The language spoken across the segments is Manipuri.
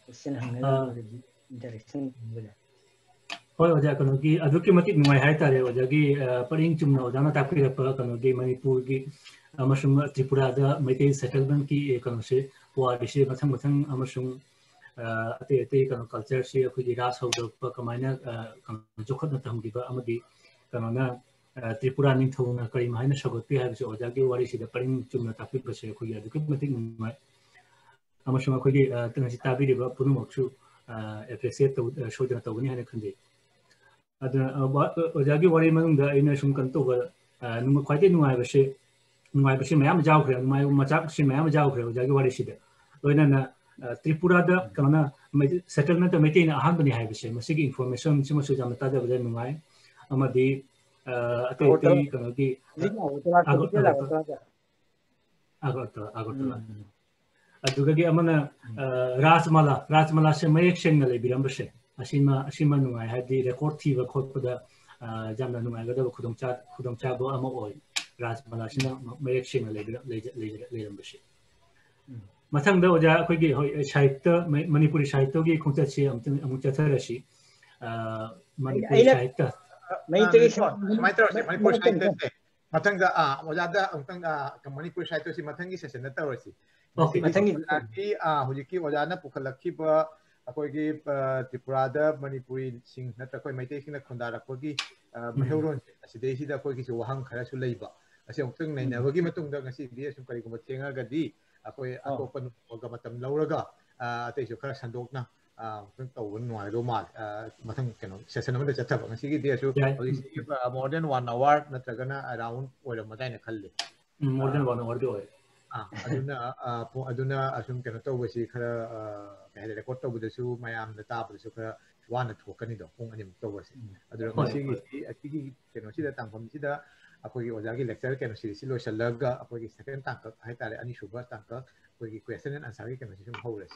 question hangna interaction bula hoi oja kono ki aduki matik nuai hai tare oja ki paring chumna oja na takri pa kono ki Manipur ki amasung Tripura da Meitei settlement ki kono se wa dise mathang amasung ate kono culture se khudi ras ho pa kamaina kono jokhat na tam ki ba amagi kono na Tripura ning thona kari maina sagotti ha se oja ki wari se da paring chumna takri pa se khudi aduki matik nuai amasung khudi tangsi tabi ba punumoksu appreciate to show da tawni hane khande ada ojagi wari manungda ina sum kan to ba numa khwaite nuai ba se mayam jaw khre numai machak se mayam jaw khre ojagi wari sida loina na Tripura da kana settlement to meeting ahan bani hai bise masigi information sima su jam ta da ba numai amadi ate kana ki agotla aduga gi amana rajmala se mayek seng na le biram base asima nungai hadi record thiba khotpada jamna nungai gada khudongcha bo ama oi rajmala sina mayek seng na le base mathang da oja khoi gi hoi sahitya Manipuri sahitya gi khongcha chi amung chatharashi Manipuri sahitya Manipuri sahitya mathang da oja da amtang Manipuri sahitya si mathang gi session na tawasi Matangi hujiki ojana pukhalaki ba akoigi Tripura da Manipuri sing natra koi maite sing na khondara kogi maheuron aside sida koi ki wahang khara su leiba ase ongtang nei na bagi matung da ngasi dia sum kari guma tenga gadi akoi atopan oga matam lauraga ate su khara sandokna ongtang tawun nuai ro mal mathang keno session amada chatha ba ngasi gi dia su more than 1 hour natra gana around oira madai na khalle more than 1 hour do aduna asum kena to wasi khara pehle record to budasu mayam da ta budasu khara wana thokani do pung anim to wasi adura masi gi atigi keno sida tangpam sida akoi oja gi lecture keno siri silo shalaga akoi second tangk hai tare ani suba tangk akoi question and answer gi keno sum hores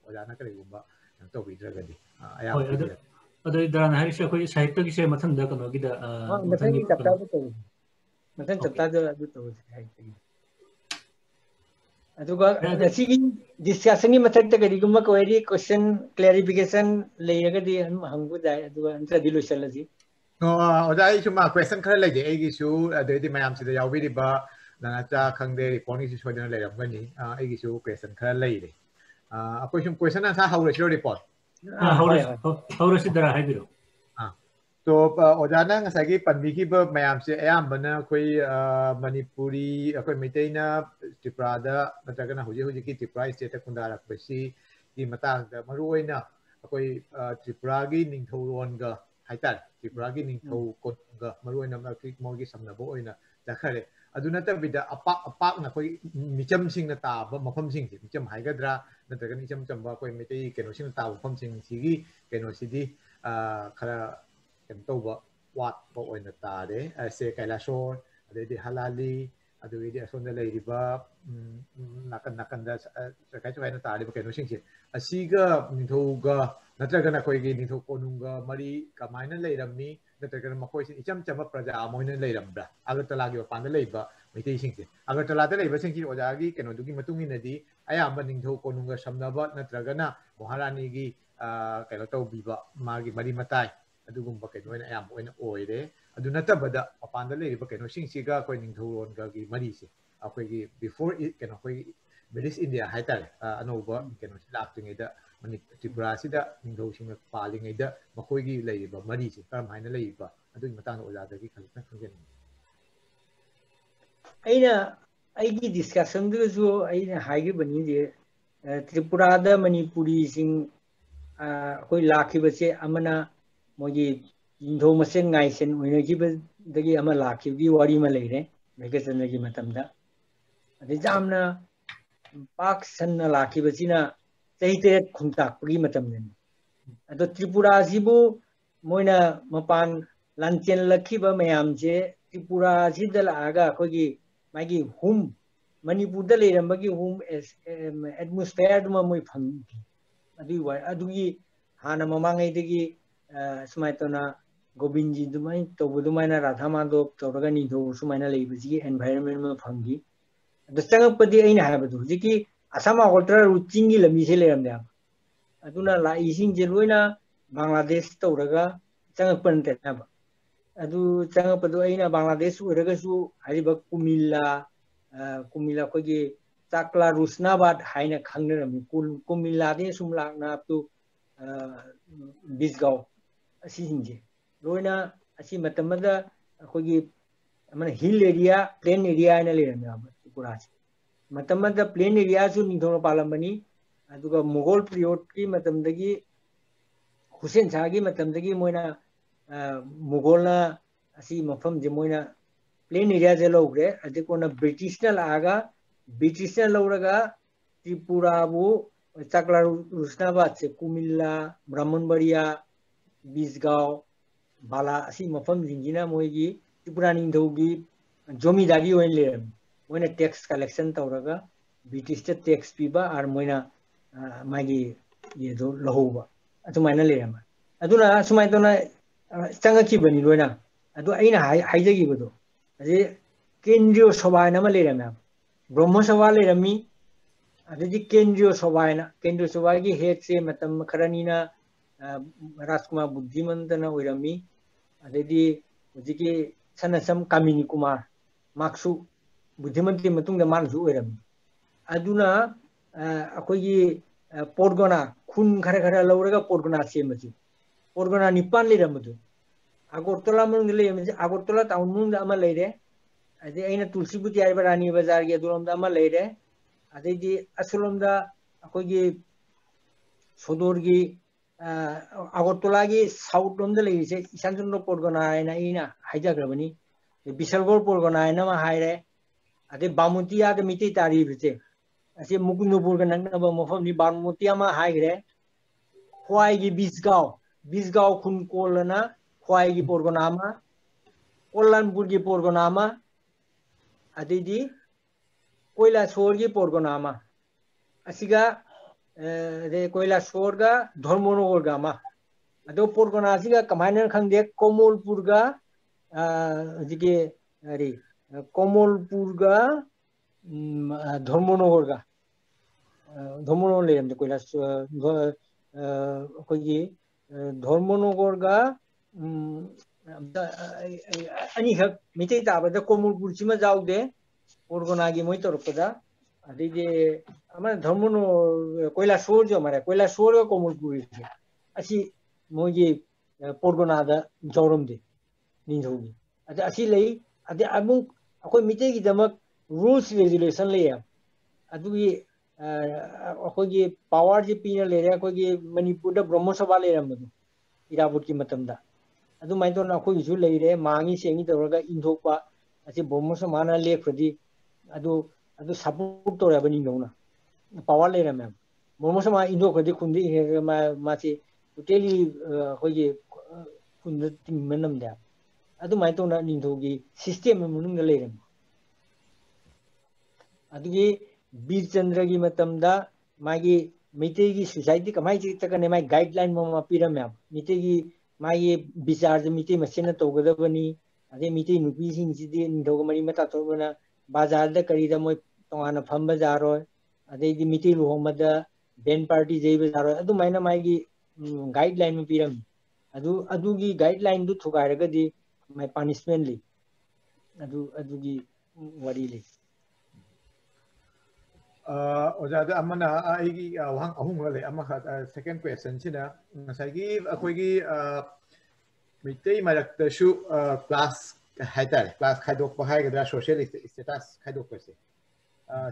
oja na kare gumba to bidraga di aya adu daran hari se akoi sahitya gi se mathang da kano gi da mathang chapta da adu to aduga sigi discussion ni mathak ta gari gumma query question clarification leiraga di hangu dai aduga anta dilu salaji no oda ai chuma question khara leide ai gi su adedi mayam sida yawi ri ba na cha khangde report ni su chodana leiram gani ai gi su question khara leide akoi sum question na sa haure shiro report haure sidara hai biro तो ओजाना ngасagi panbiki ba mayam se ayambana koi Manipuri koi Meitei-na Tripura da natragana huji ki Tripura state ta kundara basi ki matang da maruoina koi Tripura gi ningthauron ga haitar Tripura gi ningthau kon ga maruoina ma ki mogi samnabo oina dakhare aduna ta bida apak na koi micham sing na ta ba mafam sing si micham haigadra natragana micham chamba koi Meitei keno sing ta mafam sing sigi keno sidi khara ken toba wat bo oina tare se Kailasor adedi halali adedi asonda leiriba nakan da kai chai na tare keno singsi asiga nithoga natragana koi gi nitho konunga mari kamaina leiramni natragana makoi sin icham chama praja amoina leirambra agartala gi panda leiba Meitei singsi agartala da leiba singsi ojagi keno dugi matungina di ayamba nitho konunga samnaba natragana moharani gi keno tobiba magi mari matai adugumba keno ina ayam oina oire adu natabada apanda leiriba keno singsiga koi ningthuron ga gi mari se akoi gi before it keno koi British India haitare anoba keno silaptingai da mani Tripura sida ningthau singa palingai da makoi gi leiriba mari se karam haina leiriba adu matang oja da gi khalta khanggen aigi discussion du zo aina haigi bani je Tripura da Manipuri sing koi lakhi bache amana mogi indho masen ngai sen oina gi ba dagi ama lakhi gi wari ma leire vacation gi matamda ade jamna pak san na lakhi bachina chaite khumtak gi matamne ado Tripura sibu moina mapan lanchen lakhi ba mayam je Tripura sidala aga khogi magi hum Manipur da leirambagi hum atmosphere duma moi phang adi wa adugi hana mamangai degi sumaitona Gobinji dumai to budumaina Radhamado Toragani do sumaina leibiji environment ma phangi the changapadi aina habadu jiki asama ultra ruchingi lambi se leramda aduna la ising je loina Bangladesh tawraga changakpan te na ba adu changapadu aina Bangladesh uraga su hariba kumila ko gi takla rusnabad haina khangnerami kumila de sumlak na tu bisgaw asi hinje loina asi matamada ko gi amana hill area plain area na le na ba kurasi matamada plain area su ni thono palambani aduga Mughal period ki matamdagi Hussein Shah gi matamdagi moina Mughal na asi mafam je moina plain area je logre adikona British na laga British na loraga Tripura bu Chakla Rusnabad se Kumilla Brahmanbaria Bisgaw Bala asi mafam jingina moigi Tripura ningthogi jomidari oin le moina tax collection tawraga British ta tax piba ar moina magi ye do lahoba atumaina le ma aduna sumai tona changaki bani loina adu aina haijagi bodo ade kendriyo sabha na ma le ma brahma sabha le rami adi kendriyo sabha gi head se matam kharani na Rajkumar Buddhimantana oirami adi hojiki sanasam Kamini Kumar maksu Buddhimanti matungda mansu oirami aduna akogi porgona khun khara lauraga porgona semaju porgona nipan le ramadu agortola mung le agortola town mung ama leire ade aina tulsibuti aiba rani bazar ge duromda ama leire ade di asulomda akogi sodorgi agortola gi south lomda leise isanjunno porgona aina ina haijagrabani bisalgor porgona aina ma haire ade bamuntiya de miti tari bite ase Mukundpur ga nangnaba mafam ni Barmuti ama haigre khwai gi Bisgaw khun kolana khwai gi porgonama Kollanpur gi porgonama adidi Koilashwar gi porgonama asiga de Koilashwar ga Dharmanagar ga ma ado porgona asiga kamaina khangde Komolpur ga jige ari Komolpur ga Dharmanagar ga Dharmanagar le ramde Koilashwar kogi Dharmanagar ga ani hak mitei tabada Komolpur chima jaude porgona gi moi torpada adi je amara Dharmanagar Koilashwar jo mara Koilashwar ga Komolpur asi moi gi porgona da jauramde ninjogi adi asi lei adi amuk akoi mitei gi damak rules regulation le ya adugi akogi power je pina le re akogi Manipur da Brahma Sabha le ramadu Irabut ki matamda adu mai to na akogi su le re mangi sengi tawraga indokpa asi Brahma Sabha na le khodi adu support to rabani nona power le ram Brahma Sabha indok khodi khundi ma chi totally akogi khunda tingmanam da adu mai to na ningthogi system munung le ram adugi Bir Chandra gi matamda magi mitei gi society kamai chi takane mai guideline ma piramya mitei gi mai bichar je mitei masena togada bani ade mitei nupi sing si de ndoga mari mata tobana bazar da kari da moi tongana phamba jaro ade di mitei luhomada ben party jei bazaro adu maina mai gi guideline ma piram adu gi guideline du thugairaga di mai punishment li adu gi wari li Ojada amana aigi wahang ahung le ama second question china ngasagi akoigi mitei marak shu class haidar class khaidok pa haigada social status khaidok pase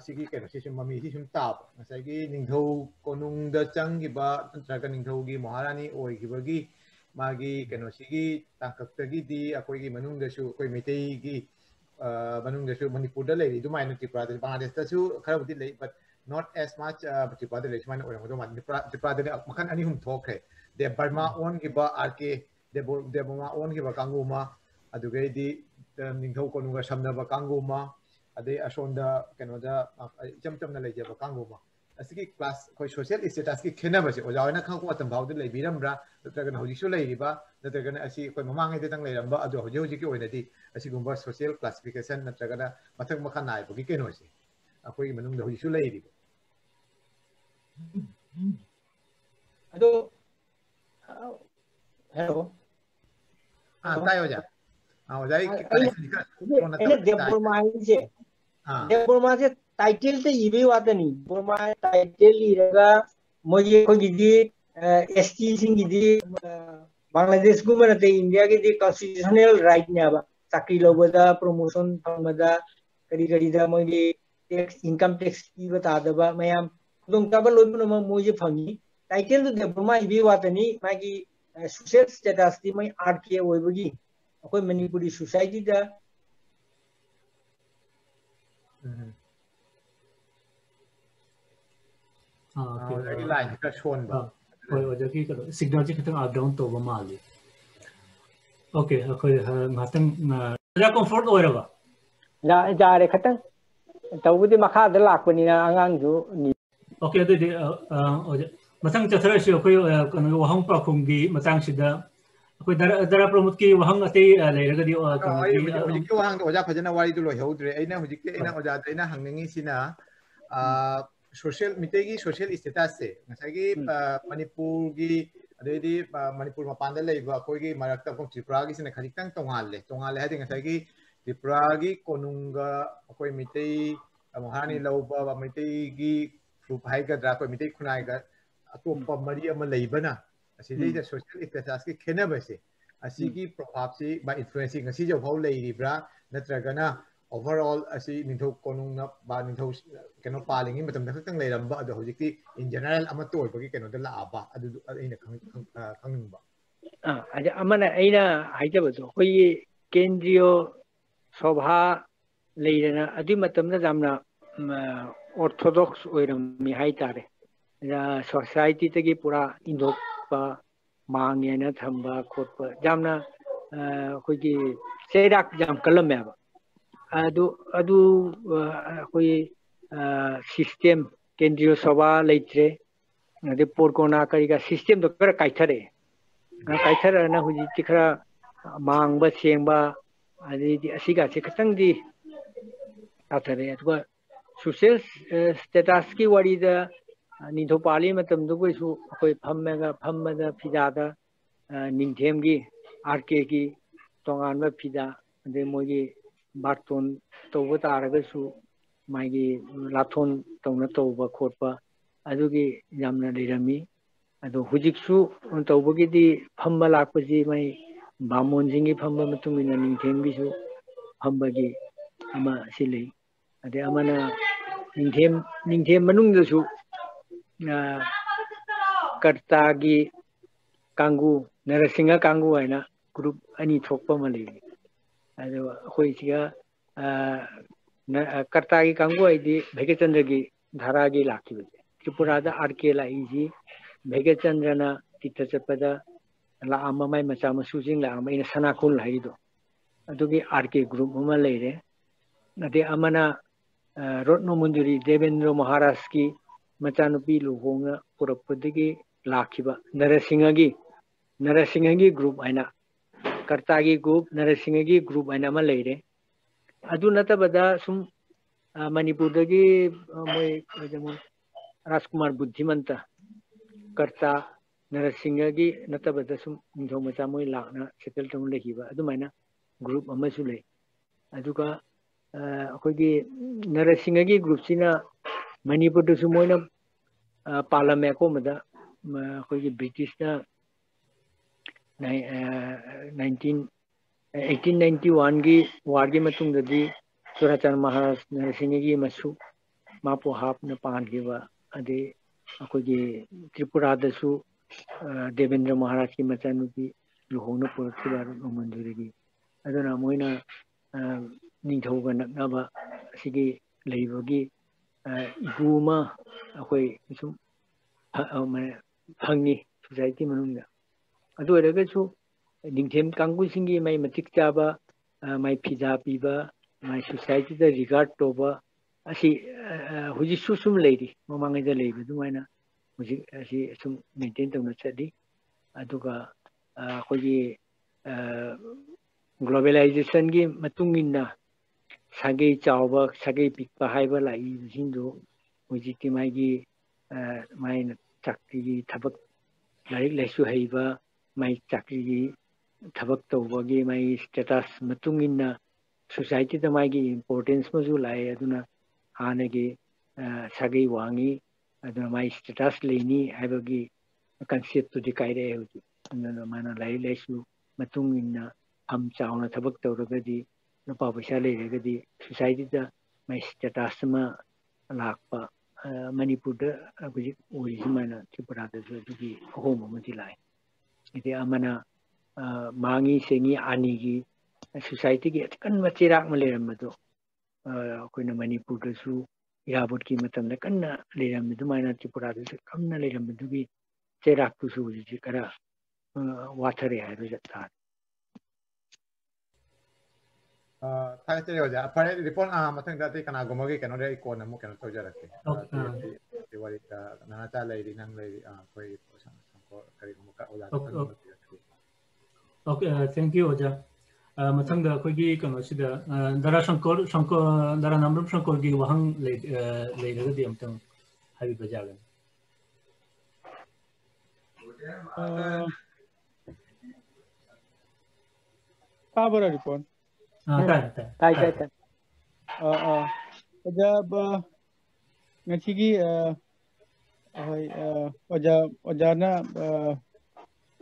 sigi keno si mami si sum tab ngasagi ningthau konung da changi ba traga ningthau gi maharani oi gi bagi magi keno sigi tangkaktagi di akoigi manung da shu koi mitei gi Manung Deshu Manipur lady, do mind Tripura, Bangladesh, Tasu, Karabudi late, but not as much Tripura the Richmond or Tripura, Makan Anihum talk. The Burma own Giba Arke, the Burma own Giba Kanguma, Adugadi, the Ningho Konunga Shamnava Kanguma, Ade Ashonda, Canada, Jamtam Nalaja Kanguma. A sticky class, quite social is it asking Kenavas, or Jana Kanko about the Labirambra, the Dragon Hodishu Ladiba, that they're going to see Mamang the Tanglamba, Ado Hojiki or the Asigumba social classification, that Tragana, Matak Makanai, Vikenosi, a Queen the Hodishu Lady. अदो हेलो ताई हो जा ओजा अने देवबर्मा से देवबर्मा से टाइटल ते इबे वातनी बर्मा टाइटल इरगा मोजे को गिदी एसटी सिंह गिदी बांग्लादेश को मनते इंडिया के दी कॉन्स्टिट्यूशनल राइट ने अब चाकरी लोबदा प्रमोशन फंगदा करी करी दा मोजे टैक्स इनकम टैक्स की बता दबा मयाम दों तब लोबनो मोजे फंगी टाइटल तो देवबर्मा इबे वातनी मागी सोशल स्टेटस दी मै आरके ओइबगी अखोय मणिपुरी सोसाइटी दा ओजाकी लाइन का शोन बा ओजाकी सिग्नल जी खतंग अप डाउन तो माली ओके अखोय ngатꯪ जा कंफर्ट ओइरबा जारे खतंग तौबुदी मखा द लाकपनिना आंगांग जु नि ओके अदुदि ओजा मथंग चथरसि अखोय कनो वहंग पाखुंगी मतंग सिदा अखोय दरा प्रमुख की वहंग अते लेरगदि हुजिक वहंग ओजा फजना वारी दु लोय हौद्रे एना हुजिक एना ओजा एना हंगनिंगी सिना सोशल मिटेगी सोशल स्टेटस से ngसागी मणिपुर की अदेदी मणिपुर मपान लेबा अखोयगी मरक्ता को त्रिपुरा की सिना खजितंग तोंगाले हादि ngसागी त्रिपुरा की कोनुंगा अखोय मिटे महानी लौबा मिटे की ग्रुप हाइगद्रा अखोय मिटे खुनाइगा अतोप मरी अमा लेबना असिदे सोशल स्टेटस की खेनबसे असिगी प्रभाव से बा इन्फ्लुएंसिंग असि जो फाउ लेरिब्रा नत्रगना ओवरऑल असि निथौ कोनुंगना बा निथौ केनो पालिंगी मतम खतंग लेरंबा अदो हुजिकी इन जनरल अमा तोयबगी केनो द लाबा अदु अइना खंगनिंबा अजे अमना अइना हाइजबदो होई केंद्रीय सभा लेरना अदि मतमना जामना ऑर्थोडॉक्स ओइरमी हाइतारे सोसाइटी तगी पूरा इंदोपा मांगेना थंबा खोटपा जामना अखोगी सेराक जाम कलमेबा अदु अखोई सिस्टम केंद्रीय सभा लेत्रे अदे पोरकोना करिगा सिस्टम तो खरा काइथरना हुजी खरा मांगबा सेंबा अदे असिगा से खतंगदी ताथरे अदुगा सोशल स्टेटस की वारीदा निथो पाली मतम दुगैसु अखोय फम्मदा फिजादा निंथेम की आरके की तोंगानबा फिजा अदे मोगी बातोन तौबा तारगसु मागी लाथोन तौना तौबा खोटपा अदुगी यामना लेरमी अदो हुजिकसु तौबगीदी फम्मा लाकपजी मै बामोनजिंगी फम्मा मतुमिना निंथेमगीसु फम्बगी अमा सिले अदे अमना निंथेम मनुंगदसु कर्तागी कांगू नरसिंह कांगू है ग्रुप अनी थोप मले कर्ता की कांगू है भेगचंद्र की धारा की लाखी त्रिपुरा आरके लाइजी भेगचंद्रना तीर्थ चपद लाम माई मचा मसूजिंग लाम इन सनाखुल है आरके ग्रुप लेरे अदे अमना रत्नमंजुरी देवेंद्र महाराज की मचानुपी लुहोंग पुरपदगी लाखिबा नरसिंह की ग्रुप है कर्ता की ग्रुप नरसिंह की ग्रुप है लेरे अदु नतबदा सुम मणिपुरदगी मोय राजकुमार बुद्धिमंत कर्ता नरसिंह की नतबदा सुम निथौ मचा मोय लाना सेटल तौन लेखिबा अदुमाइना ग्रुप अमसु ले अदुगा अखोगी नरसिंह की ग्रुप सिना मणिपुर मोयना पालमे को मदा अखोगी ब्रिटिश ना 1891 की वार की मतुंगददी चुराचांद महाराज नरसिंह की मसु मापो हापना पानगिबा अदे अखोगी त्रिपुरादसु देवेंद्र महाराज की मचानुपी लुहोंना पुरखिबा मंजूरी अदुना मोयना निंथौगा नकनाबा सिगी लेबगी इगुमा अखोई सुम फंगी सोसाइटी मनुंगा अदु ओरगसु निंथेम कांगुसिंगी माई मतिक चाबा माई फिजा पीबा माई सोसाइटी दा रिगार्ड तोबा असी हुजिसु सुम लेरी ममांगैदा लेबा दुमाइना हुजि असी सुम मेंटेन तौना चली अदुगा अखोगी ग्लोबलाइजेशन की मतुंगिना सागे चावबा सागे पिकपा हाइबा लाई जिंदो हुजिति माई चाकरी थबक लाइक लाइसु हैबा माइ चाकरी थबक तौबगी माइ स्टेटस मतुंगिना सोसाइटी दा माइगी इंपोर्टेंस मजु लाए अदुना हानगी सागै वांगी अदुना माइ स्टेटस लेनी हैबगी concept to decide everything. Mana lai laisu matungina ham chauna thabak tawragadi nupa paisa leiragadi society da mai status ma lakpa Manipur da abuji orismana Tripura da dugi home amati lai ide amana mangi sengi anigi society gi kan machirak ma leiramado koina Manipur da su irabot ki matamda kanna leiramadu mana Tripura da kamna leiramadu gi Cerak tu suji kara water ya itu jatah. Thai ceri aja. Pada report macam tadi kan aku mau kan ada ikon namu kan tahu jarak ke. Di wanita nana cala ini nang lagi koi sangko kari muka ulah. Okay, thank you aja. Macam dah koi gi kan sudah darah sangkor darah namrum sangkor gi wahang lagi dia macam hari berjalan. Kabara report. Tai. Jab ngachigi ojana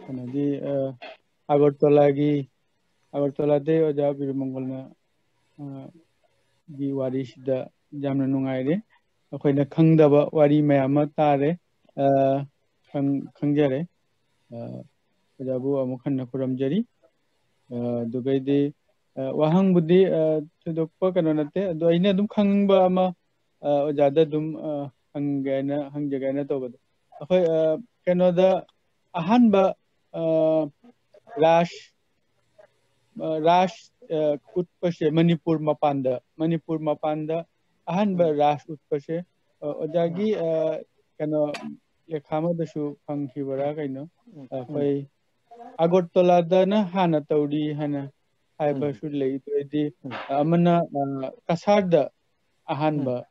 kanadi Agartala de oja Birmangal na gi warish da jamna nungai de akoina khangdaba wari mayama tare khangjare Jabu Amukan Nakuram Jari, Dugaidi, Wahang Budi, Tudokpa Kanonate, do I need them Kangba ama Jadadum Hangana Hangjagana Tobad. Canada Ahanba Rash Utpashe Manipur Mapanda Ahanba Rash Utpashe Ojagi Kano Yakama the shoe Pang Hibara, no. Agartala dana hana taudi hana haiba should lay the amana kasada ahanba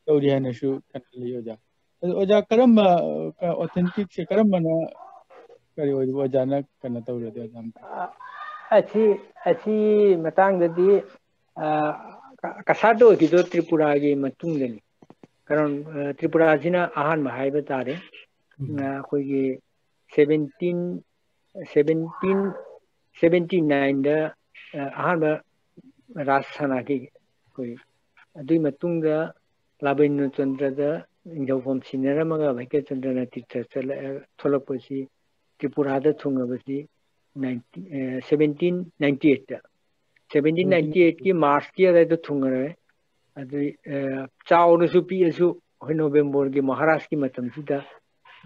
taudi hana shoe kanalioja. Oja karamba authentic karamana kari wajana kanataura de jam. Achi matang dadi kasado gido Tripura gi matungani. Karon Tripura jina ahan mahaiba tare. Koigi 1779 da ahanba rasana ki koi adui matunga Labin Chandra da Indofom Sinera Maga Vaka Chandra Titha Tholaposi Tripura da Thungabasi 1798 1798 ki March ki ada thungare adui Chao Supi asu November ki Maharashtra ki matam sida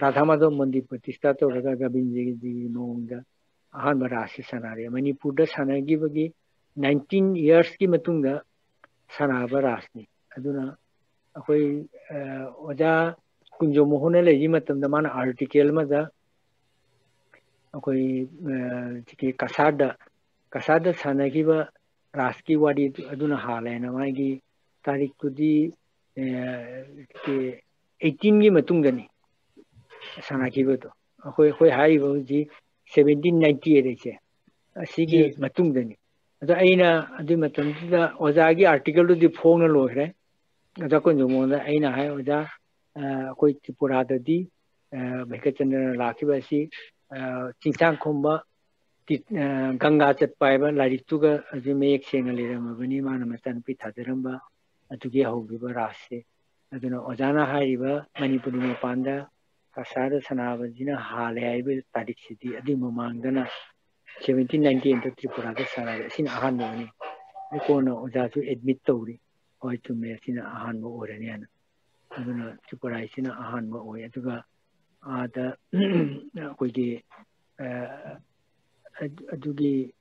Radhamado Mandi Patista to Raga Gabinji Monga Ahan Barasi Sanare Manipur da Sanagi Bagi 19 years ki matunga Sanabarasni Aduna Akoi Oja Kunjo Mohone Leji matam da mana article mada Akoi Kasada Sanagi ba Raski Wadi Aduna Halena Magi Tarik to the 18 gi matungani Sanaki Boto. Hoi Hai Voji 1798 Sigi Matungani. The Aina Adimatum Ozagi article to the phone lore. Zakonjumona Aina Hai Oza Koi Tipurada di Bekatan Lakibasi Chingsang Komba Ganga Chat Paiba Larituga as you make Sengalira Vanima Matan Pitadaramba Atugia Hogiba Rasi. I don't know Ozana Haiba Manipuri Panda. Kasada Sanavajina Hale Tadik City, Adimamangana 1790 into Tripura Sana, Sin Ahanoni, the corner Ozazu admit Tori, or to Messina Ahanbo or Ariana. I don't know Tripura Sina Ahanbo or Yatuga the Kuji Adugi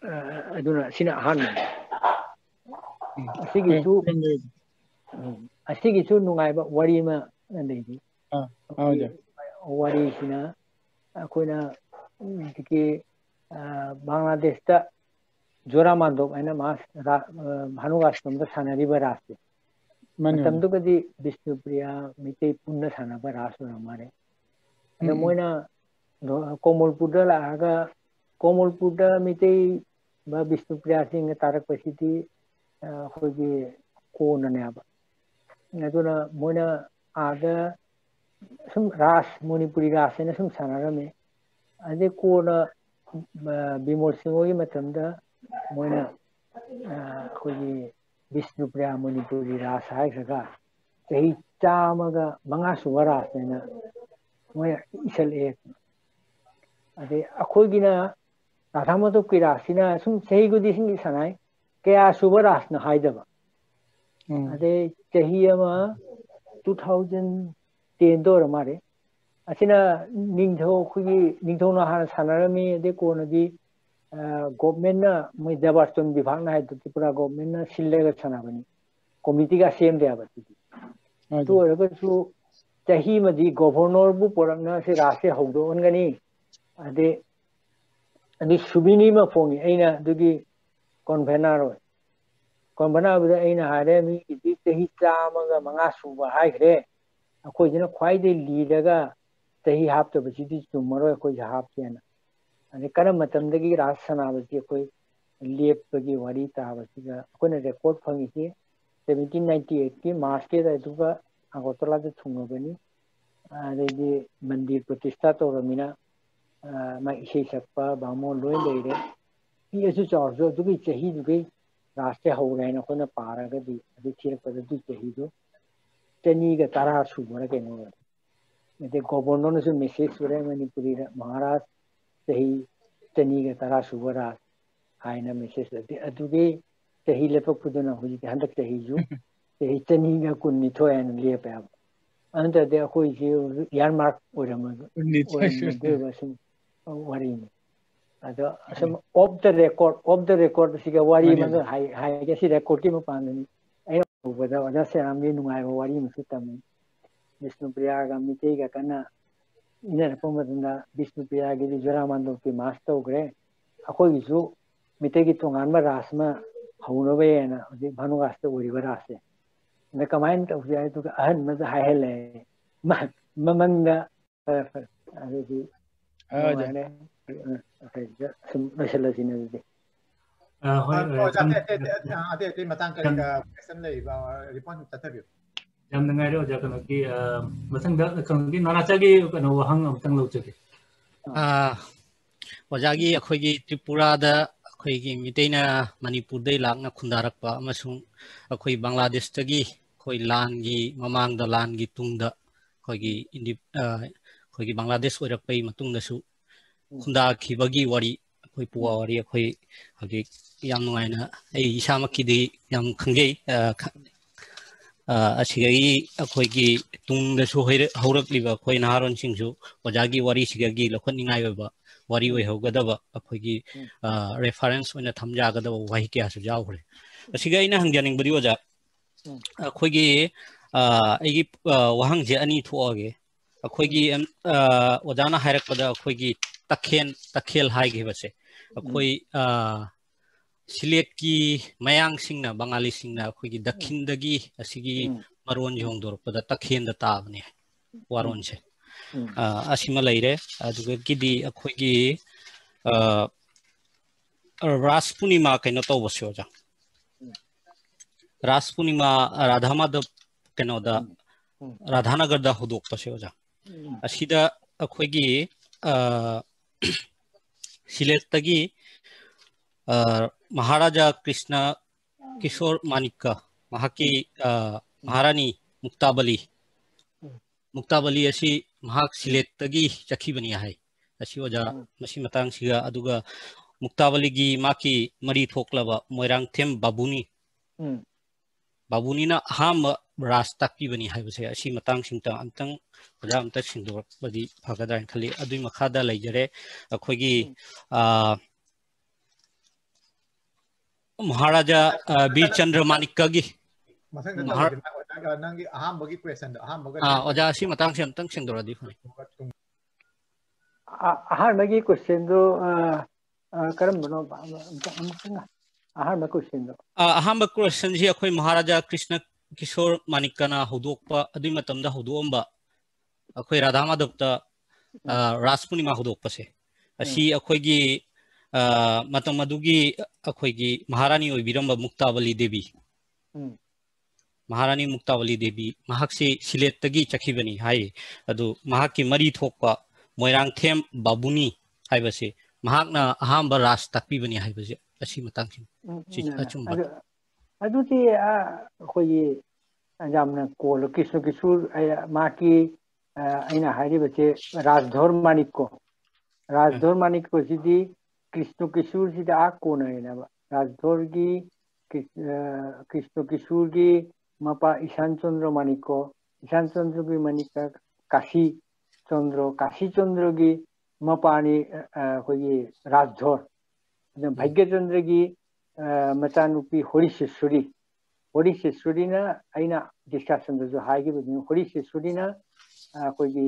I don't know Sina Ahan. I think it's too no, but Warima and lady. Wari sina akoina tiki Bangladesh ta Joramando aina mas Bhanugashram da sanari barasti matam to kadi Vishnupriya Mitei punna sana barasu hamare ada moina Komolpurda laga Komolpurda mitei ba Vishnupriya sing tarak pasiti hoji ko na ne aba aduna moina aga sum ras Manipuri ras ne sum sanarame ade ko na Bimol Singoi matamda moina hoji Vishnupriya Manipuri ras hai saga chahi chamaga manga suwara na moina isal ek ade akhogina Radhamato kirasina sum chahi gudi singi sanai kaya subaras na haidaba ade chahi ama 2010 dor mare asina ningtho khugi ningtho na har sanarami ade ko na di government na moi jabarton bibhag na hai Tripura government na sillega sanabani committee ga sem de abati to raga su chahi ma di governor bu porangna se rase hogdo ongani ade adi subini ma fongi aina dugi convener bu aina hare mi di tehi chama ga manga suba hai gre akoi jina khwai de li daga tehi hap to bisi di tumaro akoi hap chena ani kana matam dagi rasana basi akoi lep bagi wari ta basi ga akoi na record phangi ki 1798 ki march ke da duga agotola de thungo bani ade di mandir pratishtha to ramina ma ishe sakpa bamo loi leire yesu charjo dugi chahi dugi raste hore na kona para ga di adi thir pa du chahi do tani ga tara subara ke no ade governor no se message sure Manipuri Maharaj chahi tani ga tara subara haina message ade adugi chahi lepak puduna hoji handak chahi ju chahi tani ga kunni thoyan le pa anta de akoi je yan mark orama de basim wari ado some off the record siga wari ma hai ga si record ki ma pan ai wada wada se amni nungai wari ma sitam Vishnupriya ga mitei ga kana ina pomadna Vishnupriya gi jara mando ki master ogre akoi ju mitei gi tongan ma rasma hauno be na odi bhanu gaste ori barase na kamain to ya to ahan ma hai hele mamanga adi masalah sini tadi. Ada matang kali question lagi bawa report tertarik. Jam dengar dia kan lagi matang dah kan lagi nana cagi kan wahang matang lau cagi. Wajagi akhoi Tripura da akhoi miteina Manipur dai lakna khundarak pa amasung akhoi Bangladesh tagi akhoi lan gi mamang da lan gi tungda akhoi akhoi Bangladesh oirak pai matung da su khunda khibagi wari akhoi puwa wari akhoi hagi yam nuaina ai isamakki di yam khangei asigai akhoi gi tungda su haurak liba akhoi naharon singsu wajagi wari sigagi lokhaningai ba wari oi hogadaba akhoi gi reference oina thamja gadaba wahi kya su jawhre asigai na hangjaning bari waja akhoi gi ai wahang je ani thuage akhoi gi ojana hairak pada akhoi gi takhel hai gi base akhoi silet ki mayang singna bangali singna akhoi gi dakhin dagi asigi maron jong dor pada takhen da tabne waron se asima leire aduga gidi akhoi gi ras punima kaino to bosyo ja ras punima radhamadab kaino da radhanagar da hudok pasyo ja asida akhoi gi silet tagi Maharaja Krishna Kishore Manikka mahaki Maharani Muktabali asi mahak silet tagi chakhi bani hai asi waja masi matang siga aduga Muktabali gi maki mari thoklaba moirang them babuni na ham rasta ki bani hai base asi matang singta antang waja amta singdor badi phagadan khali adui makhada leijare akhoi gi Maharaja Birchandra Manikka gi nangi aham bagi question oja asi matang si antang singdor di ahar bagi question do karam bano ahar bagi question do aham bagi question ji akhoi Maharaja Krishna Kishore Manikka na hudokpa adui matamda hudomba akhoi Radhamadapta राजपूर्णिमा हुदोकपसे असी अखोगी मतम मदुगी अखोगी महारानी ओइबिरंबा मुक्तावली देवी महारानी मुक्तावली देवी महाक्सी सिलेटगी चखिबनी हाय अदु महाकी मरी थोकपा मोइरांगथेम बाबुनी हाइबसे महाकना अहांबा राज ताकपिबनी हाइबसे असी मतंगसिम ची अचुंबा अदुती अखोगी जामना कोल कृष्ण किशोर माकी अइना हाइबसे राजधर मानिक को सिदी कृष्ण किशोर सिदा आ कोन हैना राजधर की कृष्ण किशोर की मपा ईशान चंद्र की मानिक काशी चंद्र की मपानी कोई राजधर भाग्य चंद्र की मचानुपी होरिशेश्वरी ना अइना डिस्कशन जो हाई की बदनी होरिशेश्वरी ना कोई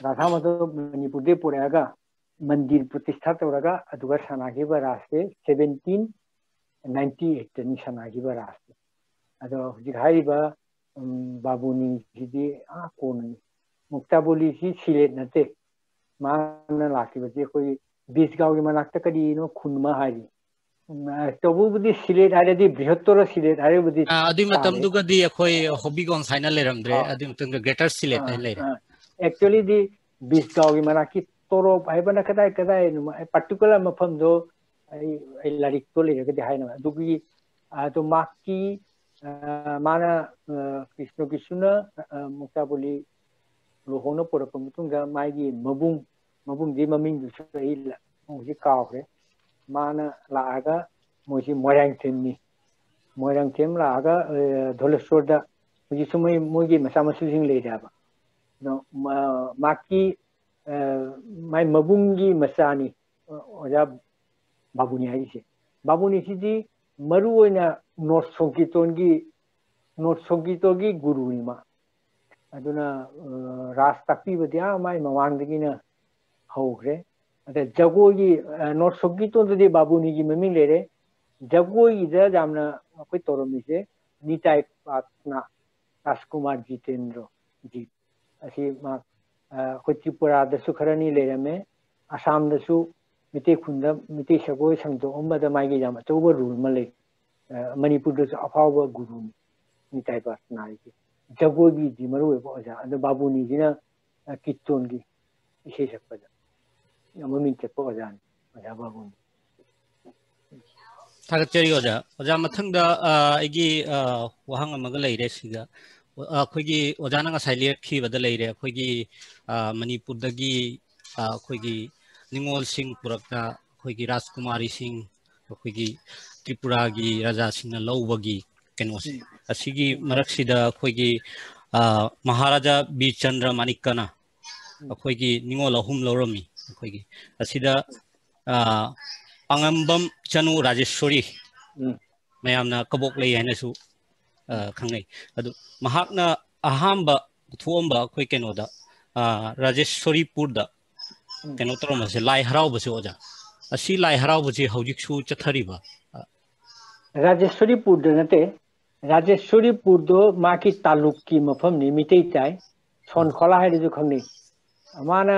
राधा माधव मणिपुर दे पुरागा मंदिर प्रतिष्ठा तौरगा अदुगा सनागिबा रास्ते 1798 नि सनागिबा रास्ते अदो जिहाइबा बाबुनी सिदी आ कोन मुक्ताबोली सी सिलेट नते मान लाखिबजे कोई 20 गाउँ की मनाक्त कदिनो खुनमा हारि तबुबुदी सिलेट हारिदि बृहत्तर सिलेट हारिबुदी अदि मतमदुगदी अखोय हॉबीगोन साइना लेरमद्रे अदि मतंग ग्रेटर सिलेट हाइ लेरे एक्चुअली दी 20 गाउँ की मनाकी तोरो हाइबना कदाय पर्टिकुलर मफम जो आई लारिक तो लेरगदि हाइना दुगी तो माकी माना कृष्ण किशुना मुक्ताबोली लोहोनो पुरप मुतुंगा मागी मबुंग दी ममिंग दुसु इला मोजी कावरे माना लागा मोजी मोयरांग थेम लागा धोलेश्वरदा मोजी सुमै मोगी मसामसुजिंग लेजाबा नो माकी माय मबुंगी मसानी ओजा बाबुनी हाइसे बाबुनी सिदी मरुओइना नॉर्थ सोंकीतोगी गुरुनिमा अदुना राज ताकपिबदिया माय मवांगदगिना हौग्रे अदे जगोगी नॉर्थ सोंकीतोदि बाबुनी की ममिंग लेरे जगोगी दा जामना अखोय तोरमिसे निताय पाटना राजकुमार जितेंद्र जी असी मा अखोय त्रिपुरा दसु खरनी लेरमे आसाम दसु मिते खुंदा मिते सगोय संतो अम्बदा मायगी जाम चौबो रूल मले मणिपुर दसु अफावबा गुरु निताय पाटना जी जगोगी जी मरु ओजा अद बाबुनी जिना किचोनगी इसे सकपदा ममिंग चेपो ओजा बाबुनी थागचरी ओजा मथंगदा आइगी वहांग अमगा लेरे सिगा अखोगी ओजाना nga साइलेट खिबदा लेरे अखोगी मणिपुरदगी अखोगी निंगोल सिंह पुरकना अखोगी राजकुमारी सिंह अखोगी त्रिपुरागी राजा सिंह लौबगी केनोसे असिगी मरक्सिदा अखोगी महाराजा बीरचंद्र मानिकना अखोगी निंगोल अहुम लौरमी अखोगी असिदा पांगंबम चनु राजेश्वरी मयामना कबोक लई हैनसु खंगै अदु महाकना अहांबा थुओंबा अखोय केनोदा राजेश्वरी पुरदा केनो तरमसे लाई हरावबसे ओजा असी लाई हरावबसे हौजिकसु चथरिबा राजेश्वरी पुर नते राजेश्वरी पुर दो माकी तालुक की मफम निमिते चाय सोन खोला है जो खंगनी माना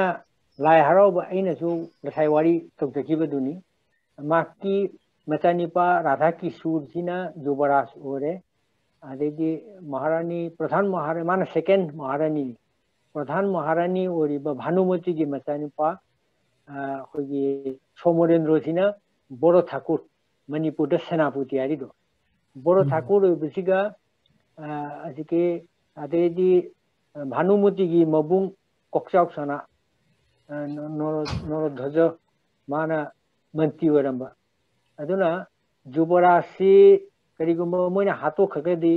लाई हराव अइनसु लसाइवारी तौजखिबदुनी माकी मचानिपा राधा किशोर जिना युवराज ओरे अदेगी महारानी प्रधान महारानी माना सेकेंड महारानी प्रधान महारानी ओरिबा भानुमती की मचानिपा खोगी सोमरेंद्र जिना बोरो ठाकुर मणिपुर सेनापति आरिदो बोरो ठाकुर बिसिगा असिके अदेदी भानुमती की मबुंग कोक्साउक सना नोरध्वज माना मंत्री वरंबा अदुना जुबरासी करिगुम मोइना हातो खगदी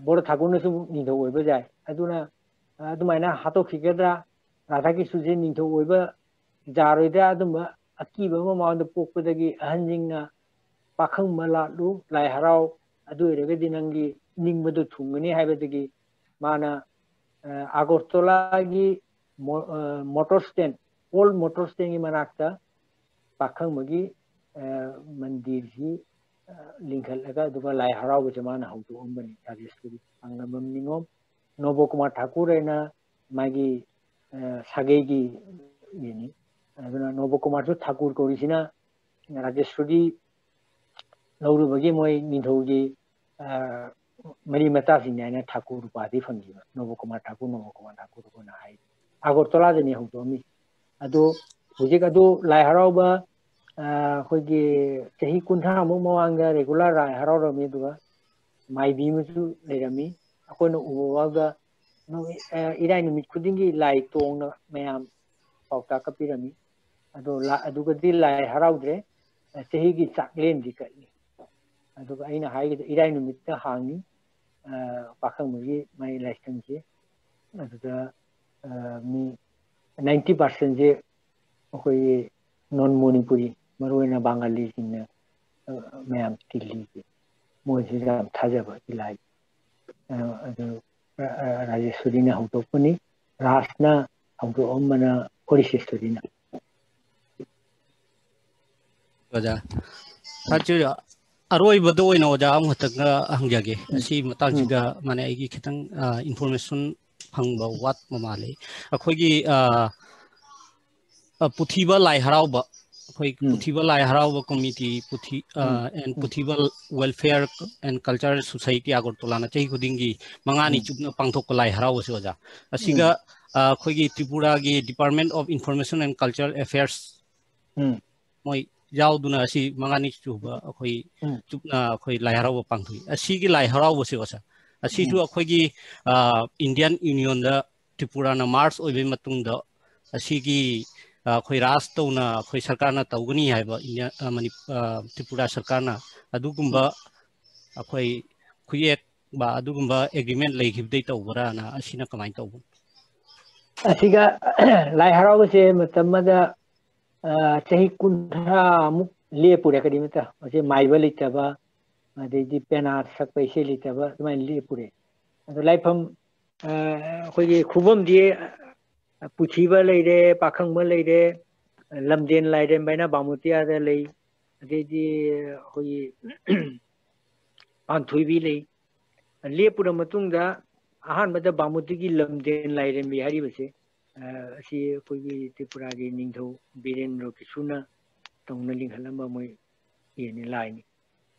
बोरो ठाकुरनसु निधो ओइबा जाय अदुना अदुमाइना हातो खिगद्रा राधा की सुजे निधो ओइबा जारोइदा अदुमा अकीबा माउंद पोकपदगी अहनजिंगना पाखंग मलालु लाई हराव अदु एरगदि नंगी निंगबदु थुंगनी हाइबदगी माना आगरतलागी motor stand old motor stand की मनाक्ता पाखंग मगी मंदिर ही लिंखल लगा दुगा लाई हराव बचमाना हौतो अम्बनी राजेश्वरी अंगमम निंगोम नोबो कुमार ठाकुर एना मागी 사계기 이니 그러나 노보코마르 Thakur 거리시나 라제스리 너르버기 뭐이 민토기 머리마타시냐네 Thakur 바디 펀지마 노보코마 Thakur 거나 하이 아고르톨라데니 호도미 아도 부지가도 라이하라오바 거기 제히 군타 모모왕가 레귤러 라이하라오미 두가 마이비무수 레라미 아코노 우와가 no irai numit khudingi lai tong mayam pauta kapirami ado la adugadi lai haraudre sehi gi chaklen di kai aduga aina hai irai numit ta hangi pakhang mugi mai election je aduga mi 90% je koi non Manipuri maruena Bengali singna mayam tilli mo jira thajaba ilai adu Rajeshwari ने हम तो पुनी रासना हम तो मना ओरिशेश्वरी ना वजा ताचु अरोई बदोई न वजा हम तक हंजागे असी मतांसिगा माने आइगी खितंग इन्फॉर्मेशन फंगबा वात ममाले अखोगी पुथिबा लाई हरावबा अखोई पुथिबा लाई हरावबा कमिटी पुथि एंड पुथिबा welfare and cultural society Agartala ना चही खुदिंगी मंगानी चुपना पांगथोक लाई हरावसे वजा असिगा अखोगी त्रिपुरा गी department of information and cultural affairs मोय यावदुना असि मंगानी चुबा अखोई चुपना अखोई लाई हरावबा पांगथोई असिगी लाई हरावसे वसा असिजु अखोगी इंडियन यूनियन दा त्रिपुरा ना मार्च ओइबे मतुंग दा असिगी कोई राष्ट्र उना कोई सरकार ना तौगनी है बा इंडिया मनी त्रिपुरा सरकार ना अदुगुम्बा कोई खुयेक बा अदुगुम्बा एग्रीमेंट लेखिबदे तौबरा ना असिना कमाई तौबो असिगा लाई हराव से मतमदा चही कुंठा मुक लेपुरे कदिमता असे माइबल इतबा अदेदि पेना सक पैसे लितबा माइ लेपुरे अदो लाइफम कोई खुबम दिए पुथिबा लेरे पाखंगबा लेरे लमदेन लाइरे बायना बामुतिया दे ले अदेदि होई पांथुइबी ले लेपुरा मतुंगदा अहानबदा बामुतिगी लमदेन लाइरे बि हारिबसे असि कोई त्रिपुरा गी निंथौ बीरेंद्र किसुना तौना लिंहलamba मोय येनि लाइनि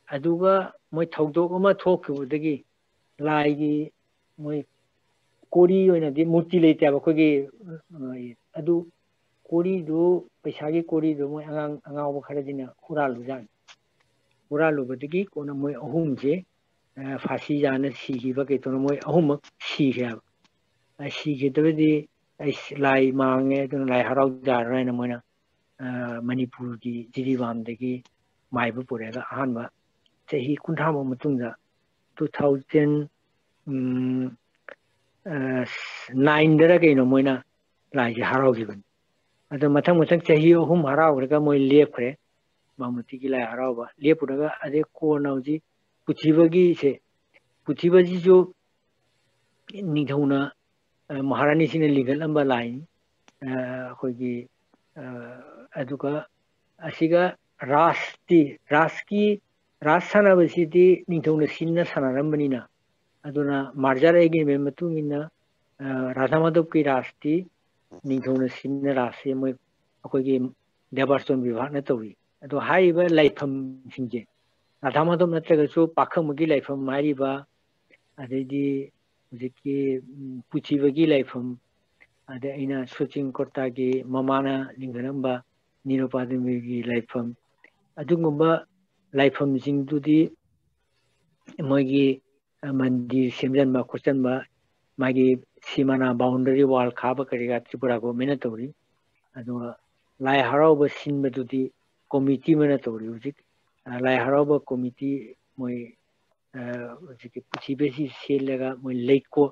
अदुगा मोय थौदोक अमा थोखबदगी लाइगी मोय कोरी होइना दि मूर्ति लेतेबा कोगी अदु कोरी दु पैसागी कोरी दु मोय अंगाव खरदिना हुरालुबदगी कोना मोय अहुमजे फासी जाना सिगिबा केतोना मोय अहुमक सिग्या सिगिदबदि लाई मांगे दु लाई हराव जारना मोयना मणिपुर की जिरीबामदगी माइबु पुरेगा अहानबा चही कुंठाम मतुंगदा 2009 दरा कइनो मोयना लाइजे हरावगिबन अदो मथंग मथंग चही अहुम हरावग्रगा मोय लेखरे बामुति की लाई हरावबा लेपुरगा अदे कोनाउजी पुथिबगी से पुथिबजी जो निधौना महारानी सिने लिगलंबा लाइन अखोगी अदुगा असिगा रास सानाबसिदी निधौना सिन्ना सानारंबनिना अदुना मार्जार एग्रीमेंट मतुंगिना राधा माधव की रास्ती निधौना सिन्ना रासे मोय अखोगी देवार्सन विभाग न तौई अदो हाइबा लाइफम सिंजे राधा माधव नत्रगसु पाखमगी लाइफम मारिबा अदेदि जिकी पुचिबगी लाइफम अदे इना सोचिंग कोर्तागी ममाना लिंगनंबा निरोपादमीगी लाइफम अदुगुम्बा लाइफम सिंगदुदी मोयगी मंदिर सेमजनबा खोचनबा मागी सीमाना बाउंड्री वाल खाबा करिगा त्रिपुरा गवर्नमेंट तौरी अदो लाई हरावबा सिनबदुदी कमिटी मना तौरी हुजिक लाई हरावबा कमिटी मोय जिकी पुचिबेसी सेलगा मोय लेको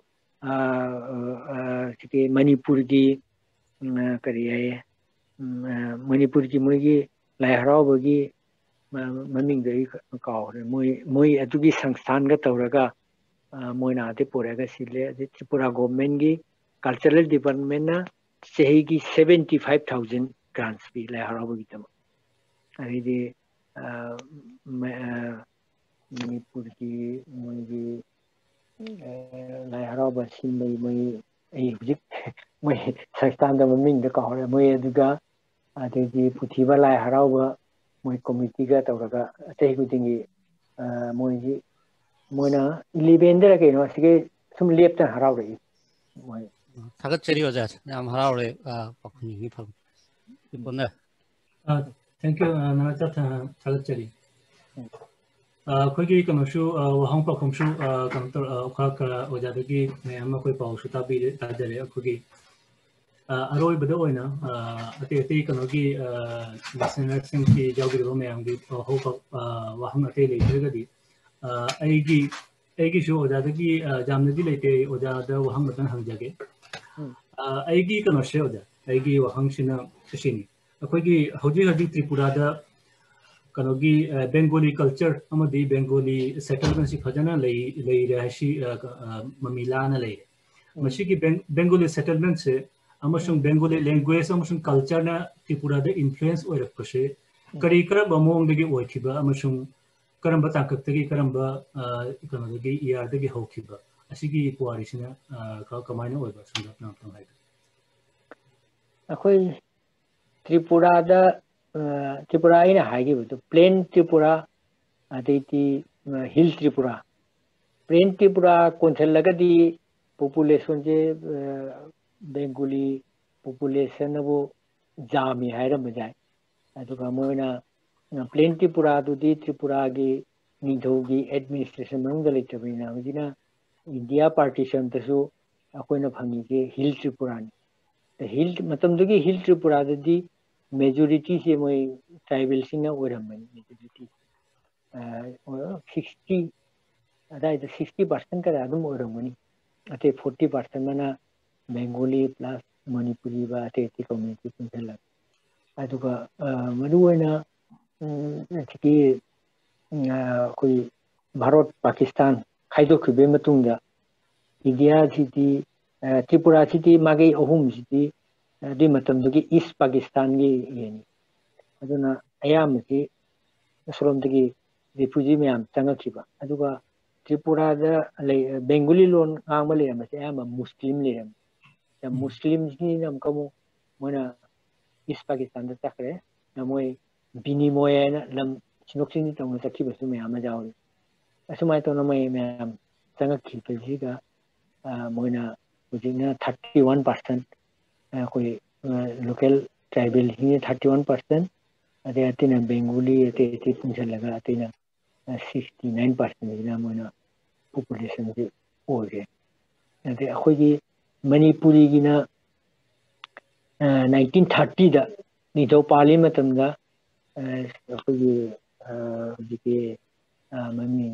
जिकी मणिपुर की करिए मणिपुर की मोयगी लाई हरावबगी ममिंग दई कावरे मोय अदुगी संस्थान गा तौरगा मोयना आदे पोरेगा सिले त्रिपुरा गवर्नमेंट की कल्चरल डिपार्टमेंट ना चही की 75,000 ग्रांट्स भी लाई हरावबगी तम अदि मणिपुर की मोयगी लाई हरावबा सिनबई मोय ai hujik moi sakstan da ming da ka hore moi aduga adegi puthiba lai harawa moi committee ga tawraga atei gudingi moi ji moina 11 da ke no sige sum lepta harawa ri moi thagat cheri oja yam haraure pakhuni ni phag ipona thank you nanata thagat cheri khoi kano shu wahang pa khom shu kantor kha ka oja da gi me ama koi paw shu ta bi ta jare khoi aroi bada oina ate ate kano gi listener sing ki jawgi ro me am gi ho ka wahang ate le ga di ai gi shu oja da gi jamna gi le te oja da wahang batan hang jage ai gi kano she oja ai gi wahang shina shini khoi gi hoji tripura da kanogi Bengali culture amadi Bengali settlement si khajana lei rashi mamilana lei mashi ki Bengali settlement se amasung Bengali language amasung culture na Tripura da influence oirak pashe kari kara bamong dagi oikiba amasung karamba tangkak dagi karamba kanogi year dagi hokiba asigi puari sina kamaina oiba sunda na tangai akoi Tripura da Tripura ina haigi butu plain Tripura aditi hill Tripura plain Tripura konsel lagadi population je Bengali population abo jami haira majai aduga moina plain Tripura dudi Tripura gi nidhogi administration manungda leitabina hujina India partition tasu akoina phangi ge hill Tripura ni the hill matamdugi hill Tripura dadi majority se moi tribal singa oramani majority 60 that is 60% ka adum oramani ate 40% mana Bengali plus Manipuri ba ate community puntala aduga maduina ki koi Bharat Pakistan khaido khibe matungda India city Tripura city magai ohum city di matam dugi East Pakistan gi yani aduna ayam ki srom dugi refugee me am changakiba aduga Tripura da Bengali lon angmale am se am Muslim le am the Muslims ni nam kamu mona East Pakistan da takre namoi binimoy na lam sinoksin tong na takiba su me am jaw asumai to namai me am changaki peljiga moina ujina 31% koi local tribal hi 31% ade atina Bengali ate puncha laga atina 69% ina moina population ji oge ade akhoi gi Manipuri gi na 1930 da nidho parliament tamda akhoi gi dike mami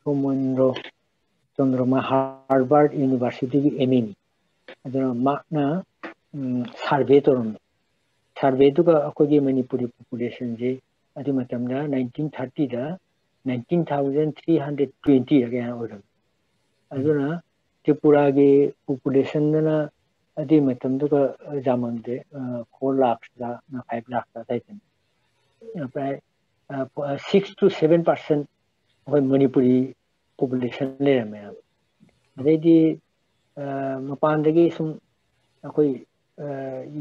Somonro Chandrama Harvard University gi MA aduna makna survey torum survey to ka akogi Manipuri population je adi matamda 1930 da 19,320 again oram aduna Tripura gi population na adi matamda ka jamande 4 lakhs da 5 lakhs da taitan pray 6 to 7% of Manipuri population le me adedi mapandagi sum akoi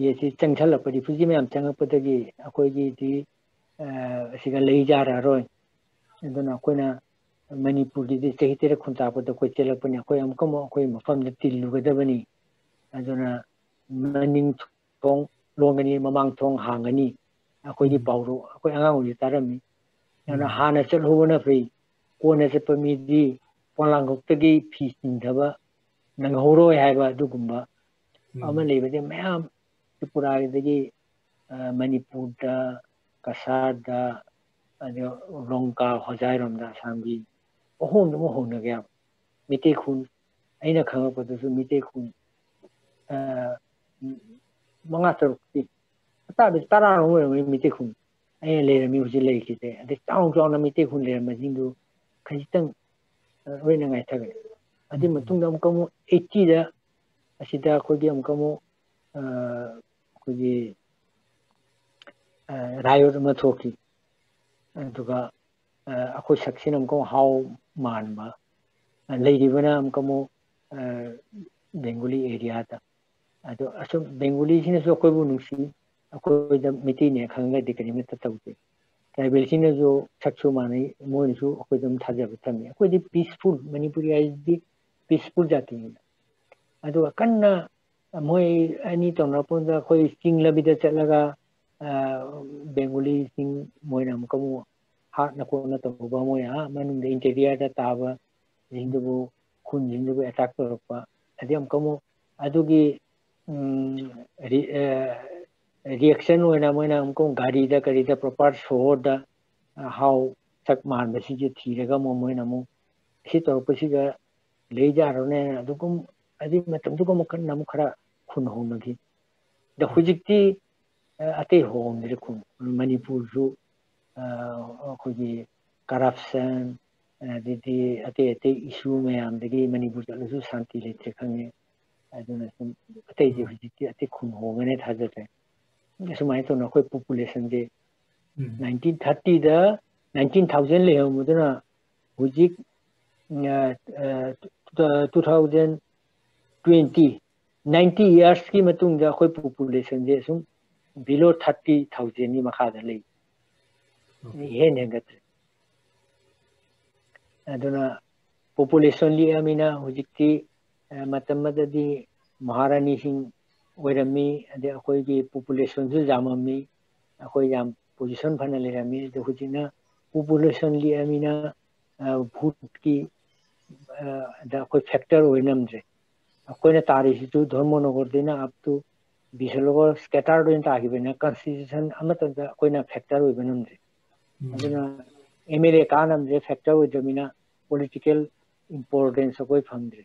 ye si changchal padi fuji me am changapatagi akoi gi di siga leijara roi aduna koina Manipur di chehitera khunta pada koi chelapani akoi amkam akoi mafam da tillu gadabani aduna maning thong longani mamang thong hangani akoi di pawro akoi angang uri tarami ana hana chalhubana fei kona chepami di ponlanggok-tagi phi sindhaba nang horoi haiba dugumba ama lebade mayam Tripura dagi Manipur da Kasar da ado Rongka Hojairam da samgi ohon mo hona gya mite khun aina khanga padu mite khun manga tarukti ta bi tara no mite khun ai le mi uji le kite ade taung na mite khun le ma jindu khajitang roina ngai thage adi matungda amkamu 80 da asida khogi amkamu khogi rayot ma thoki aduga akhoi saksin amkamu how manba leiribana amkamu Bengali area ta ado aso Bengali sine so koi bu nusi koi da miti ne khanga dikani meta tawte tribal sine jo saksu mane moi su koi dam thaja batami koi di peaceful Manipuri is the peaceful jati ado kanna moi ani to na pon da koi sing labi da chalaga Bengali sing moi nam kamu ha na ko na to ba moi ha manum de interior da taba jindu kun jindu attack to pa adi am kamu adugi reaction when I'm going gari da proper show da how sak man basi je thiraga mo moina mo si to pasi ga leja rone adukum adi matam dukum kan nam khara khun ho nagi da hujikti ate ho ngir khun Manipur ju khoji corruption di ate issue me am degi Manipur ju santi le trekhange aduna sum ate je hujikti ate khun ho ngane thajate sumai to na koi population de 1930 da 19,000 le muduna hujik 2020 90 years ki matung da koi population de sum below 30,000 ni makha da le ye ne gat aduna population li amina hujik ti matamada di maharani sing oirami ade akoi gi population ju jamami akoi jam position phana le rami de hujina population li amina bhut ki da koi factor oinam je akoi na tari ju dharma nagor dina up to bisalogo scattered in ta gibena constitution amata da koi na factor oibenam je aduna MLA kanam je factor oidamina political importance koi phamdre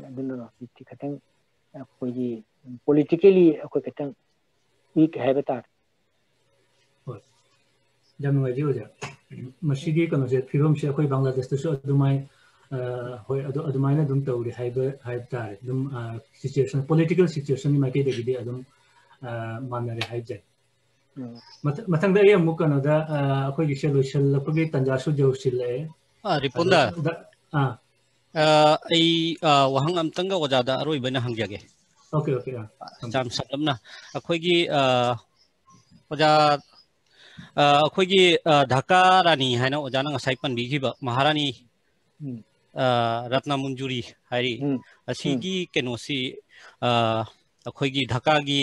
aduna ti khatang akoi politically akoi katang weak habitat jam ngai jiu ja masigi kono je phirom se akoi Bangladesh to so adumai hoi adumai na dum tawri haiba tare dum situation political situation ni mai de gidi adum manare haijai mathang da ye muk kono da akoi gi solution la pagi tanja su jo sile ripunda ai wahang am tanga wajada aroi bana hangjage okay jam sablamna akoi gi oja akoi gi Dhaka rani haina ojana ngasai pan bigi ba Maharani Ratna Munjuri hari asigi kenosi akoi gi Dhaka gi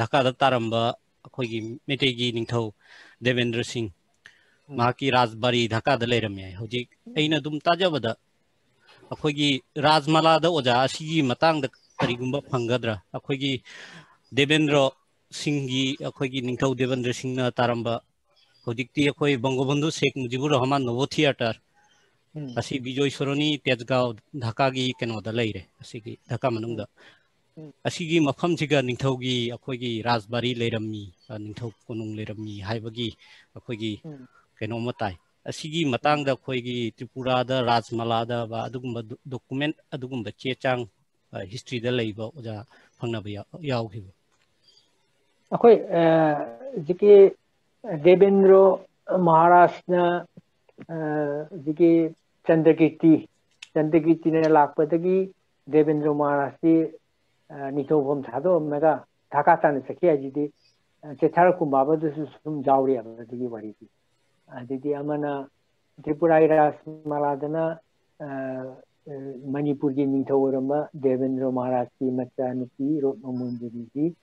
Dhaka da taramba akoi gi mete gi ningthau Devendra Singh mahaki Rajbari Dhaka da leramye hojik aina dum tajabada akoi gi Rajmala da oja asigi matang da karigumba phangadra akoi gi Devendra Singh gi akoi gi ningthau Devendra Singh na taramba hojikti akoi Bangabandhu Sheikh Mujibur Rahman Novo Theater asi Bijoy Soroni Tejgaon Dhaka gi keno da leire asigi Dhaka manungda asigi mafam jiga ningthau gi akoi gi Rajbari lerammi ningthau konung lerammi haibagi akoi gi keno matai asigi matang da akoi gi Tripura da Rajmala da ba adugumba document adugumba chechang history da leiba oja phangnaba yaw hiba akoi jiki Devendra Maharaj na jiki Chandrakirti ne lakpadagi Devendra Maharaj ti nithobam thado mega Dhaka tan sakhi ajidi chethar kumbaba du sum jawri abadagi wari ti adidi amana Tripura Ras Maladana Manipur gi nithoramba Devendra Maharaj ti macha nupi Ratna Munjuri ti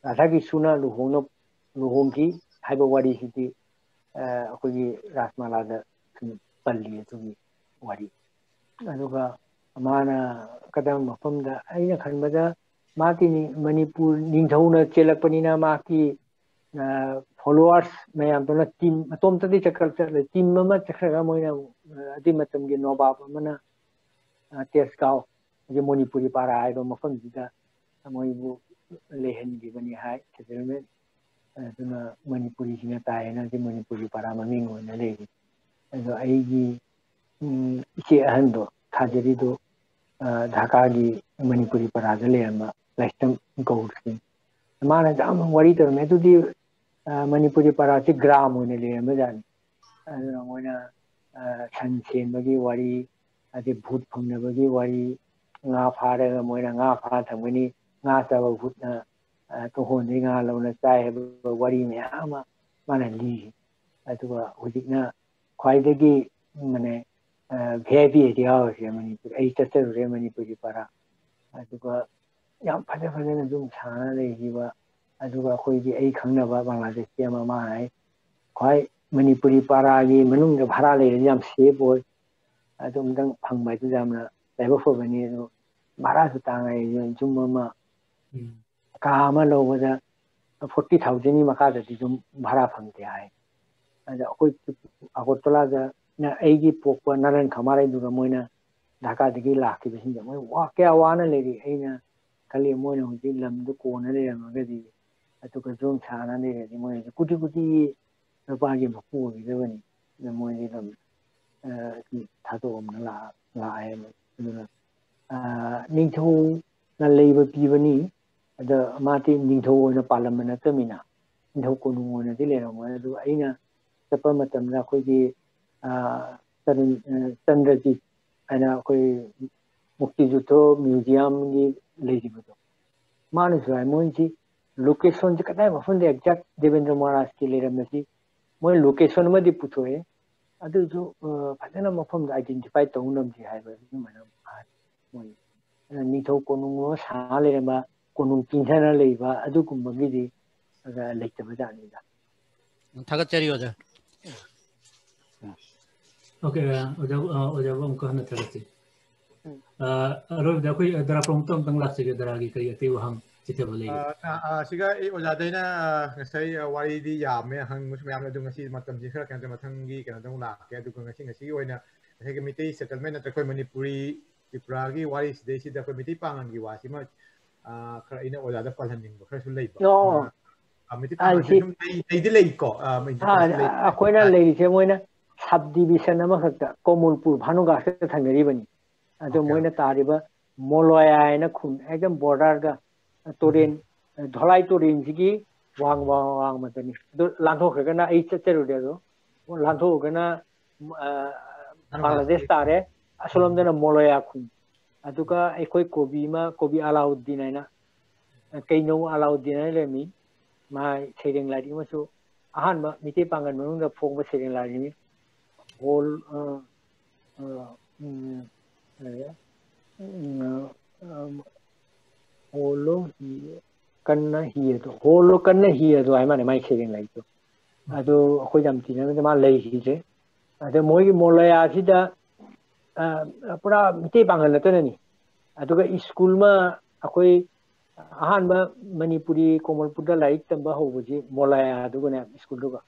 Radhagi suna luhongki haiba wari siti akoi Rasmala da palli tugi wari aduga mana kadang mafam da aina khanbada mati ni Manipur ningthauna chelakpanina maki followers mayam tona team atom tadi chakal team ma chakhra moina adi matam ge nobab mana Tesgao je Manipuri para aiba mafam jida moibu lehen gi bani hai settlement aduna Manipuri sina taina je Manipuri para maming ona le ado aigi ike ahando thajari do Dhaka gi Manipuri para le ama lifetime gold sing mana jam wari tor me tudi Manipuri para ti gram ona le ama jan aduna moina san chen bagi wari ꯑꯗꯩ ꯚꯨꯠ ꯐꯪꯅꯕꯒꯤ ꯋꯥꯔꯤ ꯉꯥ ꯐꯥꯔꯒ ꯃꯣꯏꯅ ꯉꯥ ꯐꯥ ꯊꯝꯒꯅꯤ ꯉꯥ ꯆꯥꯕ ꯚꯨꯠꯅ ꯇꯨꯡꯍꯣꯟꯗꯒꯤ ꯉꯥ ꯂꯧꯅ ꯆꯥꯏ ꯍꯥꯏꯕ ꯋꯥꯔꯤ ꯃꯌꯥꯝ ꯑꯃ ꯃꯥꯅ ꯂꯤꯔꯤ ꯑꯗꯨꯒ ꯍꯧꯖꯤꯛꯅ ꯈ꯭ꯋꯥꯏꯗꯒꯤ ꯃꯥꯅꯦ ꯚꯤ ꯑꯥꯏ ꯄꯤ ꯑꯣꯏꯔꯤꯁꯦ ꯃꯅꯤꯄꯨꯔ ꯑꯩ ꯆꯠꯆꯔꯨꯔꯦ ꯃꯅꯤꯄꯨꯔꯤ ꯄꯔꯥ ꯑꯗꯨꯒ ꯌꯥꯝ ꯐꯖꯅ ꯑꯗꯨꯝ ꯁꯥꯟꯅ ꯂꯩꯈꯤꯕ ꯑꯗꯨꯒ ꯑꯩꯈꯣꯏꯒꯤ ꯑꯩ ꯈꯪꯅꯕ ꯕꯪꯒ꯭ꯂꯥꯗꯦꯁꯀꯤ ꯑꯃ ꯃꯥ ꯍꯥꯏ ꯈ꯭ꯋꯥꯏ ꯃꯅꯤꯄꯨꯔꯤ ꯄꯔꯥꯒꯤ ꯃꯅꯨꯡꯗ ꯚꯔꯥ ꯂꯩꯔꯗꯤ ꯌꯥꯝ ꯁꯦꯐ ꯑꯣꯏ ꯑꯗꯨꯝꯇꯪ ꯐꯪꯕ ꯍꯥꯏꯗꯨ ꯌꯥꯝꯅ ꯂꯥꯏꯕꯛ ꯐꯕꯅꯤ ꯑꯗꯣ ꯚꯔꯥꯁꯨ ꯇꯥꯡꯉꯦ ꯌꯨꯝ ꯑꯃ ꯀꯥ ꯑꯃ ꯂꯧꯕꯗ 40,000ꯒꯤ ꯃꯈꯥꯗꯗꯤ ꯑꯗꯨꯝ ꯚꯔꯥ ꯐꯪꯗꯦ ꯍꯥꯏ ꯑꯗ ꯑꯩꯈꯣꯏ ꯑꯒꯣꯔꯇꯂꯥꯗ ꯑꯩꯒꯤ ꯄꯣꯛꯄ ꯅꯔꯟ ꯈꯃꯥꯔꯩꯗꯨꯒ ꯃꯣꯏꯅ ꯙꯥꯀꯥꯗꯒꯤ ꯂꯥꯛꯈꯤꯕꯁꯤꯡꯗ ꯃꯣꯏ ꯀꯌꯥ ꯋꯥꯅ ꯂꯩꯔꯤ ꯑꯩꯅ ꯈꯜꯂꯤ ꯃꯣꯏꯅ ꯍꯧꯖꯤꯛ ꯂꯝꯗꯨ ꯀꯣꯟꯅ ꯂꯩꯔꯝꯃꯒꯗꯤ ꯑꯗꯨꯒ ꯖꯣꯝ ꯁꯥꯅ ꯂꯩꯔꯗꯤ ꯃꯣꯏꯅ ꯀꯨꯇꯤ ꯅꯨꯄꯥꯒꯤ ꯃꯄꯨ ꯑꯣꯏꯒꯗꯕꯅꯤ ꯑꯗ ꯃꯣꯏꯗꯤ ꯂꯝ ꯊꯥꯗꯣꯛꯑꯝꯅ ꯂꯥꯛꯑꯦ ꯑꯗꯨꯅ ꯅꯤꯡꯊꯧꯅ ꯂꯩꯕ ꯄꯤꯕꯅꯤ ꯑꯗ ꯃꯥꯗꯤ ꯅꯤꯡꯊꯧ ꯑꯣꯏꯅ ꯄꯥꯜꯂꯝꯕ ꯅꯠꯇꯕꯅꯤꯅ ꯅꯤꯡꯊꯧ ꯀꯣꯅꯨꯡ ꯑꯣꯏꯅꯗꯤ ꯂꯩꯔꯝꯃꯣꯏ ꯑꯗꯨ ꯑꯩꯅ ꯆꯠꯄ ꯃꯇꯝꯗ ꯑꯩꯈꯣꯏꯒꯤ ꯆꯟꯗ꯭ꯔꯖꯤꯠ ꯍꯥꯏꯅ ꯑꯩꯈꯣই ꯃꯨꯛꯇꯤꯖꯨꯠꯇꯣ ꯃ꯭ꯌꯨꯖꯤꯌꯝꯒꯤ ꯂꯩꯔꯤꯕꯗꯣ ꯃꯥꯅꯁꯨ ꯍꯥꯏ ꯃꯣꯏꯁꯤ ꯂꯣꯀꯦꯁꯟꯁꯤ ꯀꯗꯥꯏ ꯃꯐꯝꯗ ꯑꯦꯛꯖꯦꯛ ꯗꯦꯕꯦꯟꯗ꯭ꯔ ꯃꯍꯥꯔꯥꯖꯀꯤ ꯂꯩꯔꯝꯃꯁꯤ ꯃꯣꯏ ꯂꯣꯀꯦꯁꯟ ꯑꯃꯗꯤ ꯄꯨꯊꯣꯛꯑꯦ ꯑꯗꯨꯁꯨ ꯐꯖꯅ ꯃꯐꯝꯗ ꯑꯥꯏꯗꯦꯟꯇꯤꯐꯥꯏ ꯇꯧ ꯉꯝꯗꯦ ꯍꯥꯏꯕ ꯑꯗꯨꯃꯥꯏꯅ ꯍꯥꯏ ꯃꯣꯏ ꯅꯤꯡꯊꯧ ꯀꯣꯅꯨꯡ ꯁꯥ ꯂꯩꯔꯝꯕ ꯀꯣꯅꯨꯡ ꯆꯤꯡꯊꯅ ꯂꯩꯕ ꯑꯗꯨꯒꯨꯝꯕꯒꯤꯗꯤ ꯂꯩꯇꯕ ꯖꯥꯠꯅꯤꯗ ꯊꯥꯒꯠꯆꯔꯤ ꯑꯣꯖꯥ ओके ओजाबो अमुक हन थगति अरोब दखोई दराप्रम तम लाक्से दरागी कई अति वहम चिते बोले सिगा ए ओजादैना ngasai wari di yame hang musme yamna du ngasi matam ji khara kan mathangi kana dong la ke du ngasi oina ngasai ke mitei settlement na takoi manipuri tripura gi wari sidai sida ko mitei pangan gi wasi ma khara ina ojada palhaning khara su leiba no mitei pangan sum dei di lei ko akoina leise moina subdivision amakakta komulpur bhanugashta thangaribani ado moina tariba moloya aina khun ekdam border ga toren dholai toren sigi wang matani do landho khagana ai chacharude do landho gana Bangladesh tare asolomdana moloya khun aduka ekoi kobi Alauddin aina kaino Alauddin aina lemi ma sereng lari masu ahan ma mite pangan manungda phongba sereng lari ni whole holo kanna hiyedo holo kanna hiyedo ai mane mai sereng lai to ado khoi jam tina ma lei hi je ado moi molaya sida pura mite pangan la tane ni aduga school ma akhoi ahan ba Manipuri Komalpurda laik tamba hobuji molaya aduguna school duga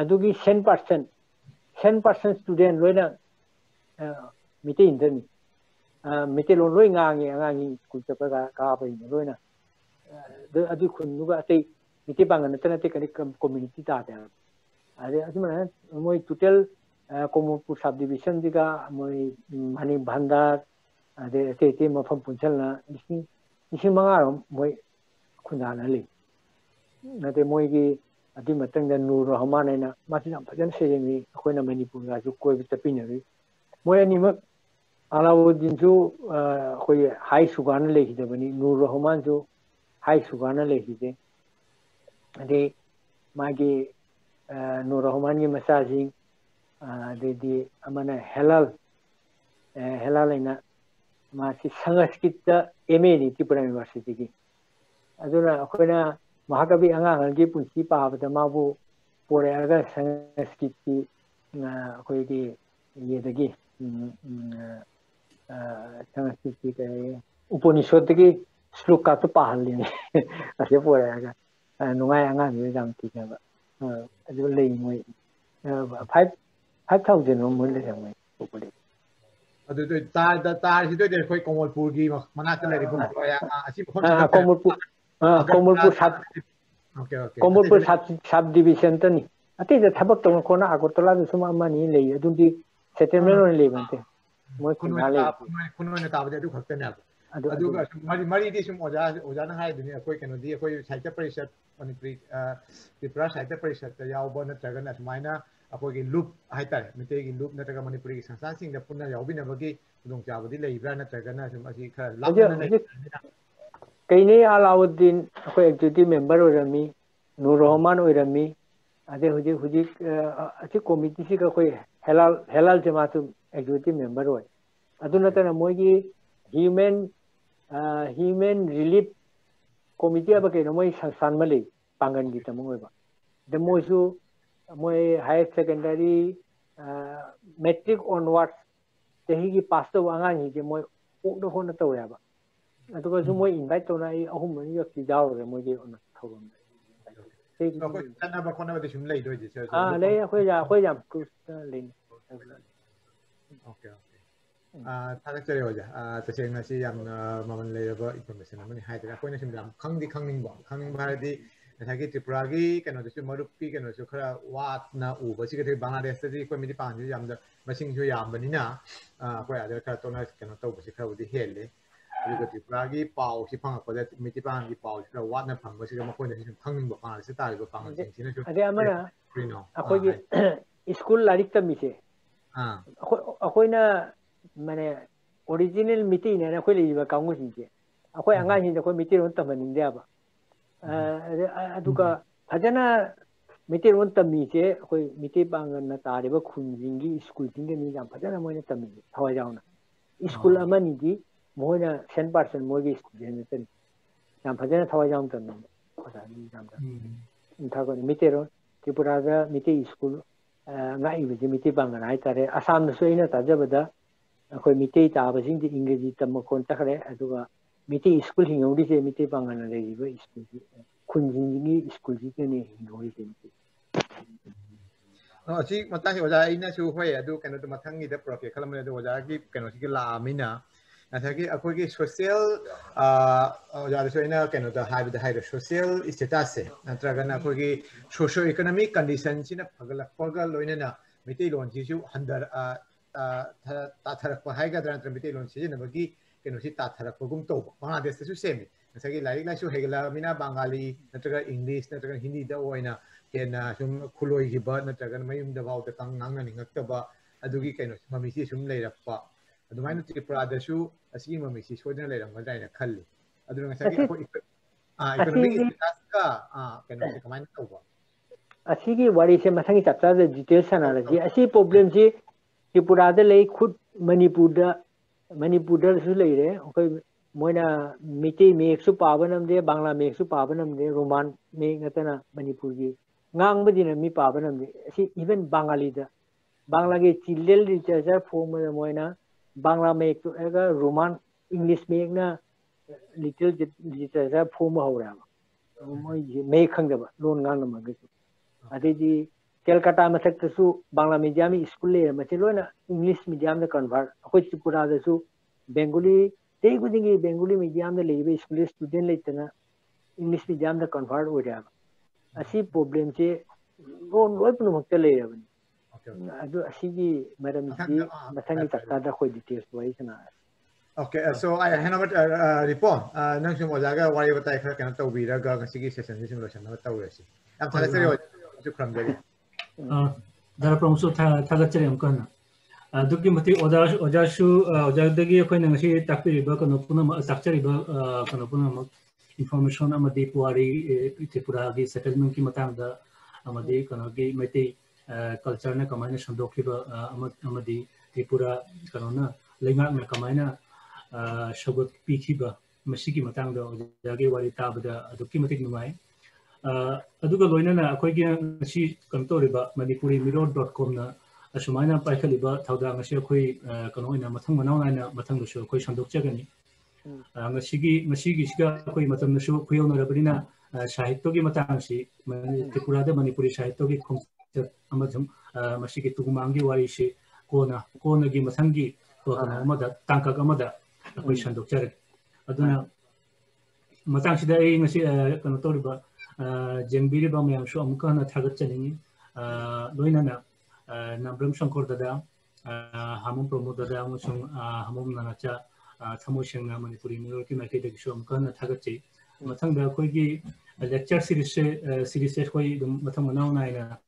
adugi 10% student loina mite indani mite lo loi ngangi school chapa ka ba ni loina adu khun duga atei mite pangan natana te kani community ta ta ade asumana moi total Komalpur subdivision diga moi mani bhandar ade te mafam punchalna ising mangarom moi khundana le nate moi gi adi matang da nur rahman aina mati nam phajan seremi akoina Manipur ga ju koi tapinari moi ani mak Alauddin ju khoi high sugana le hidabani nur rahman ju high sugana le hide ade magi nur rahman gi masaji de amana halal aina masi sanskrit MA ni Tripura University gi aduna akoina Mahakavi angang gi punsi paabada mabu poreaga sanskrit ki akoi gi yedagi sanskrit ki Upanishad gi shloka to pahalli ase poreaga nungai angang gi jam tikaba adu lei moi 5,000 mo le jamai populi adu ta si do de khoi Komalpur gi manakta lai ri bum ya asi Komalpur subdivision tani ate da thabak tong kona Agartala du suma mani lei adungi settlement on lei bante moi kunoi ta bade du khakta na adu mari di sum oja na hai duni khoi keno di khoi saitya parishat Manipuri Tripura saitya parishat ta yauba na traga na sumaina अखोगी लूप हाइतारे मिते की लूप नतगा मणिपुरी संस्थान सिंग द पुन्ना याउबिना बगी khudong chabadi leibra natragana sum asi khara lakna nei kaine Alauddin khoi executive member orami Nur Rahman orami ade huji asi committee si ka khoi halal jamaatu executive member oi aduna tana mogi human relief committee aba ke no moi sanmali pangan gi tamoi ba the moisu moi higher secondary metric onwards tehi gi pass to anga hi je moi ok do hona to ya ba aduga su moi invite to na ahum ni yo ki jaw re moi ge on thogom sei ko kana ba kona ba shum lei do je lei khoi ja ku lei okay thak chare ho ja taseng na si yam maman lei ba information mani hai ta ko na sim lam khangning ba di thagi tripura gi kano de su marup ki kano su khara wat na u ba si ke bangladesh di ko mi di pan ji yam da masing ju yam bani na ko ya de ka to na kano to ba si khara di hele adu tripura gi pau si phang ko de mi ti pan gi pau si wat na phang ba si ma ko na sim khangning ba pa si ta ba pang jing si na su ade amana akoi gi school larik ta mi se akoi na mane original miti ne na khoi li ba kaung si je akoi anga hi de ko miti ron ta maning de ba aduga fajana miti ron ta mi je akoi miti bangan na ta re ba khun jing gi school jing ni jam fajana moi na ta mi thawa jaw na school amani di moi na 100% moi gi student ten jam fajana thawa jaw ta mi khosa ni jam ta tha ko miti ron tripura ga miti school ngai bi miti bangan ai ta re asam na soina ta jabada akoi miti ta ba jing di ingreji tam kon ta khare aduga miti school hingori se miti bangan le ba school khunjing gi school ji ne hingori se si matang si oja ina su hoi adu kano to matang gi da project khalam le oja gi kano si la amina asagi akoi gi social oja so ina kano to high the high social status se natraga na akoi gi socio economic condition sina phagala phagala loina na miti lon ji su handar ta tharak pa hai ga dran miti lon si na bagi kano si ta tharak pagum to bangladesh su semi asagi lai lai su hegala mina bangali natraga english natraga hindi da oina kena sum khuloi gi ba natraga mayum da baw ta tang nang na ningak ta ba adugi kaino mami si sum leirak pa adumai na tripura da su asigi mami si sodna leiram ga dai na khalli adu nga sagi ko economic status ka keno si kamai na ba asigi wari se mathangi chapter da details na la ji asi problem ji tripura da lei khud manipur da su lei re okoi moina miti mek su pabanam de bangla mek su pabanam de roman mek natana manipur gi ngang ba dina mi pabanam de si even bangali da bangla ge children literature form da moina bangla mek to ega roman english mek na little literature form ho ra moi me khang da ba lon ngang na ma ge ade di Calcutta mathak ta su bangla medium school le ma chilona english medium da convert akoi tripura da su bengali tei gudingi bengali medium da lebe school student leitana english medium da convert ho ra asi problem che ron loi pun mak te le ra bani adu asigi madam ji mathangi takta da khoi details wai sana okay so I hand over report nang sum ojaga wari batai khara kana to bira ga ngasigi session sim lo sana ta uri si am thala seri ju khram jari dara promso thaga chere am kana duki mati oja shu oja dagi khoi nang si takpiri ba kana puna takchari ba kana puna information amadi puari tripura gi settlement ki matang da amadi kana gi meti culture na kamaina shandokhi ba amadi tripura kana na lengak na kamaina shagot pikhi ba masigi matang da oja gi wari ta ba da duki mati numai aduga loina na akhoi gi si kantori ba manipuri.com na asumana paikaliba thauda ngasi akhoi kano ina mathang manau na mathang lu akhoi shandok chagani ngasi siga akhoi matam na su khuyona rabina sahitya gi matang si tripura da manipuri sahitya gi concept amadhum masigi tugumangi wari si kona gi mathang gi ko kana amada tangka amada akhoi shandok chagani aduna matang sida ai ngasi kano toriba jengbiri ba mayam su amka na thagat chani loina na Nambram Shankar dada hamum promo dada amasung hamum nanacha thamo shengna manipuri miro ki makai de shom kana thagachi mathang da khoi gi lecture series khoi mathang manau na ina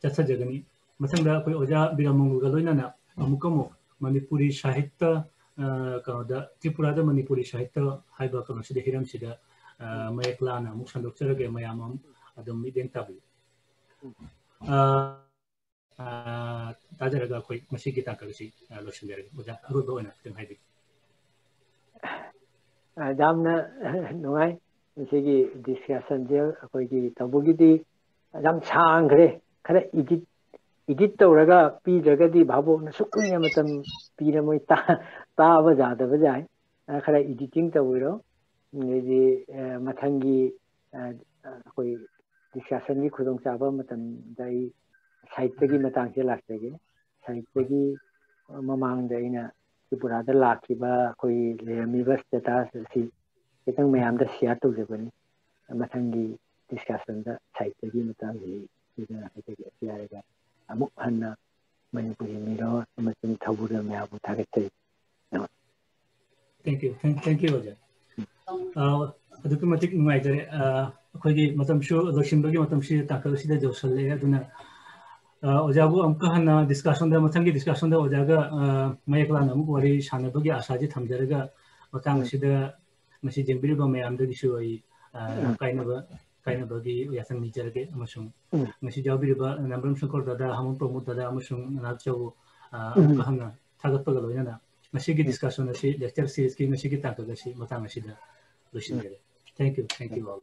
chatsa jagani mathang da khoi oja biramong ga loina na amukamo Manipuri Sahitya kanoda Tripurada Manipuri Sahitya haiba kano sida hiram sida mayaklana muk sandokcharaga mayamam adum mideng tabi tajaraga koi masih kita kasi losinjari udah rudo na teng haidi jamna nuai sigi discussion je koi ki tabugidi jam changre khare edit tawraga pi jagadi babo na sukuina matam pira moi ta ba jada ba jai khare editing tawiro ni mathangi koi discussion gi khudong chaba matam dai sahitya gi matang se laktege sahitya gi mamang da ina tripura da lakhiba koi lerami ba status si kitang mayam da share to jebani mathangi discussion da sahitya gi matang gi ida hakege share ga amuk hanna Manipuri miro amasung thabura mayabu thagate thank you Oja aduki matik ngai jare akhoi matam shu losinbagi matam shi takal sida josalle aduna Ojabu amka hanna discussion da mathangi discussion da ojaga mayakla namuk wari sanabagi asaji thamjaraga matang sida masi jengbiri ba mayam da gisu ai kainabagi yasang nijarage amasung masi jawbiri ba nambram sankor dada hamon promote dada amasung nachaw amka hanna thagatpaga loina masi gi discussion asi lecture series ki masi gi takal asi matang asida losinjare thank you all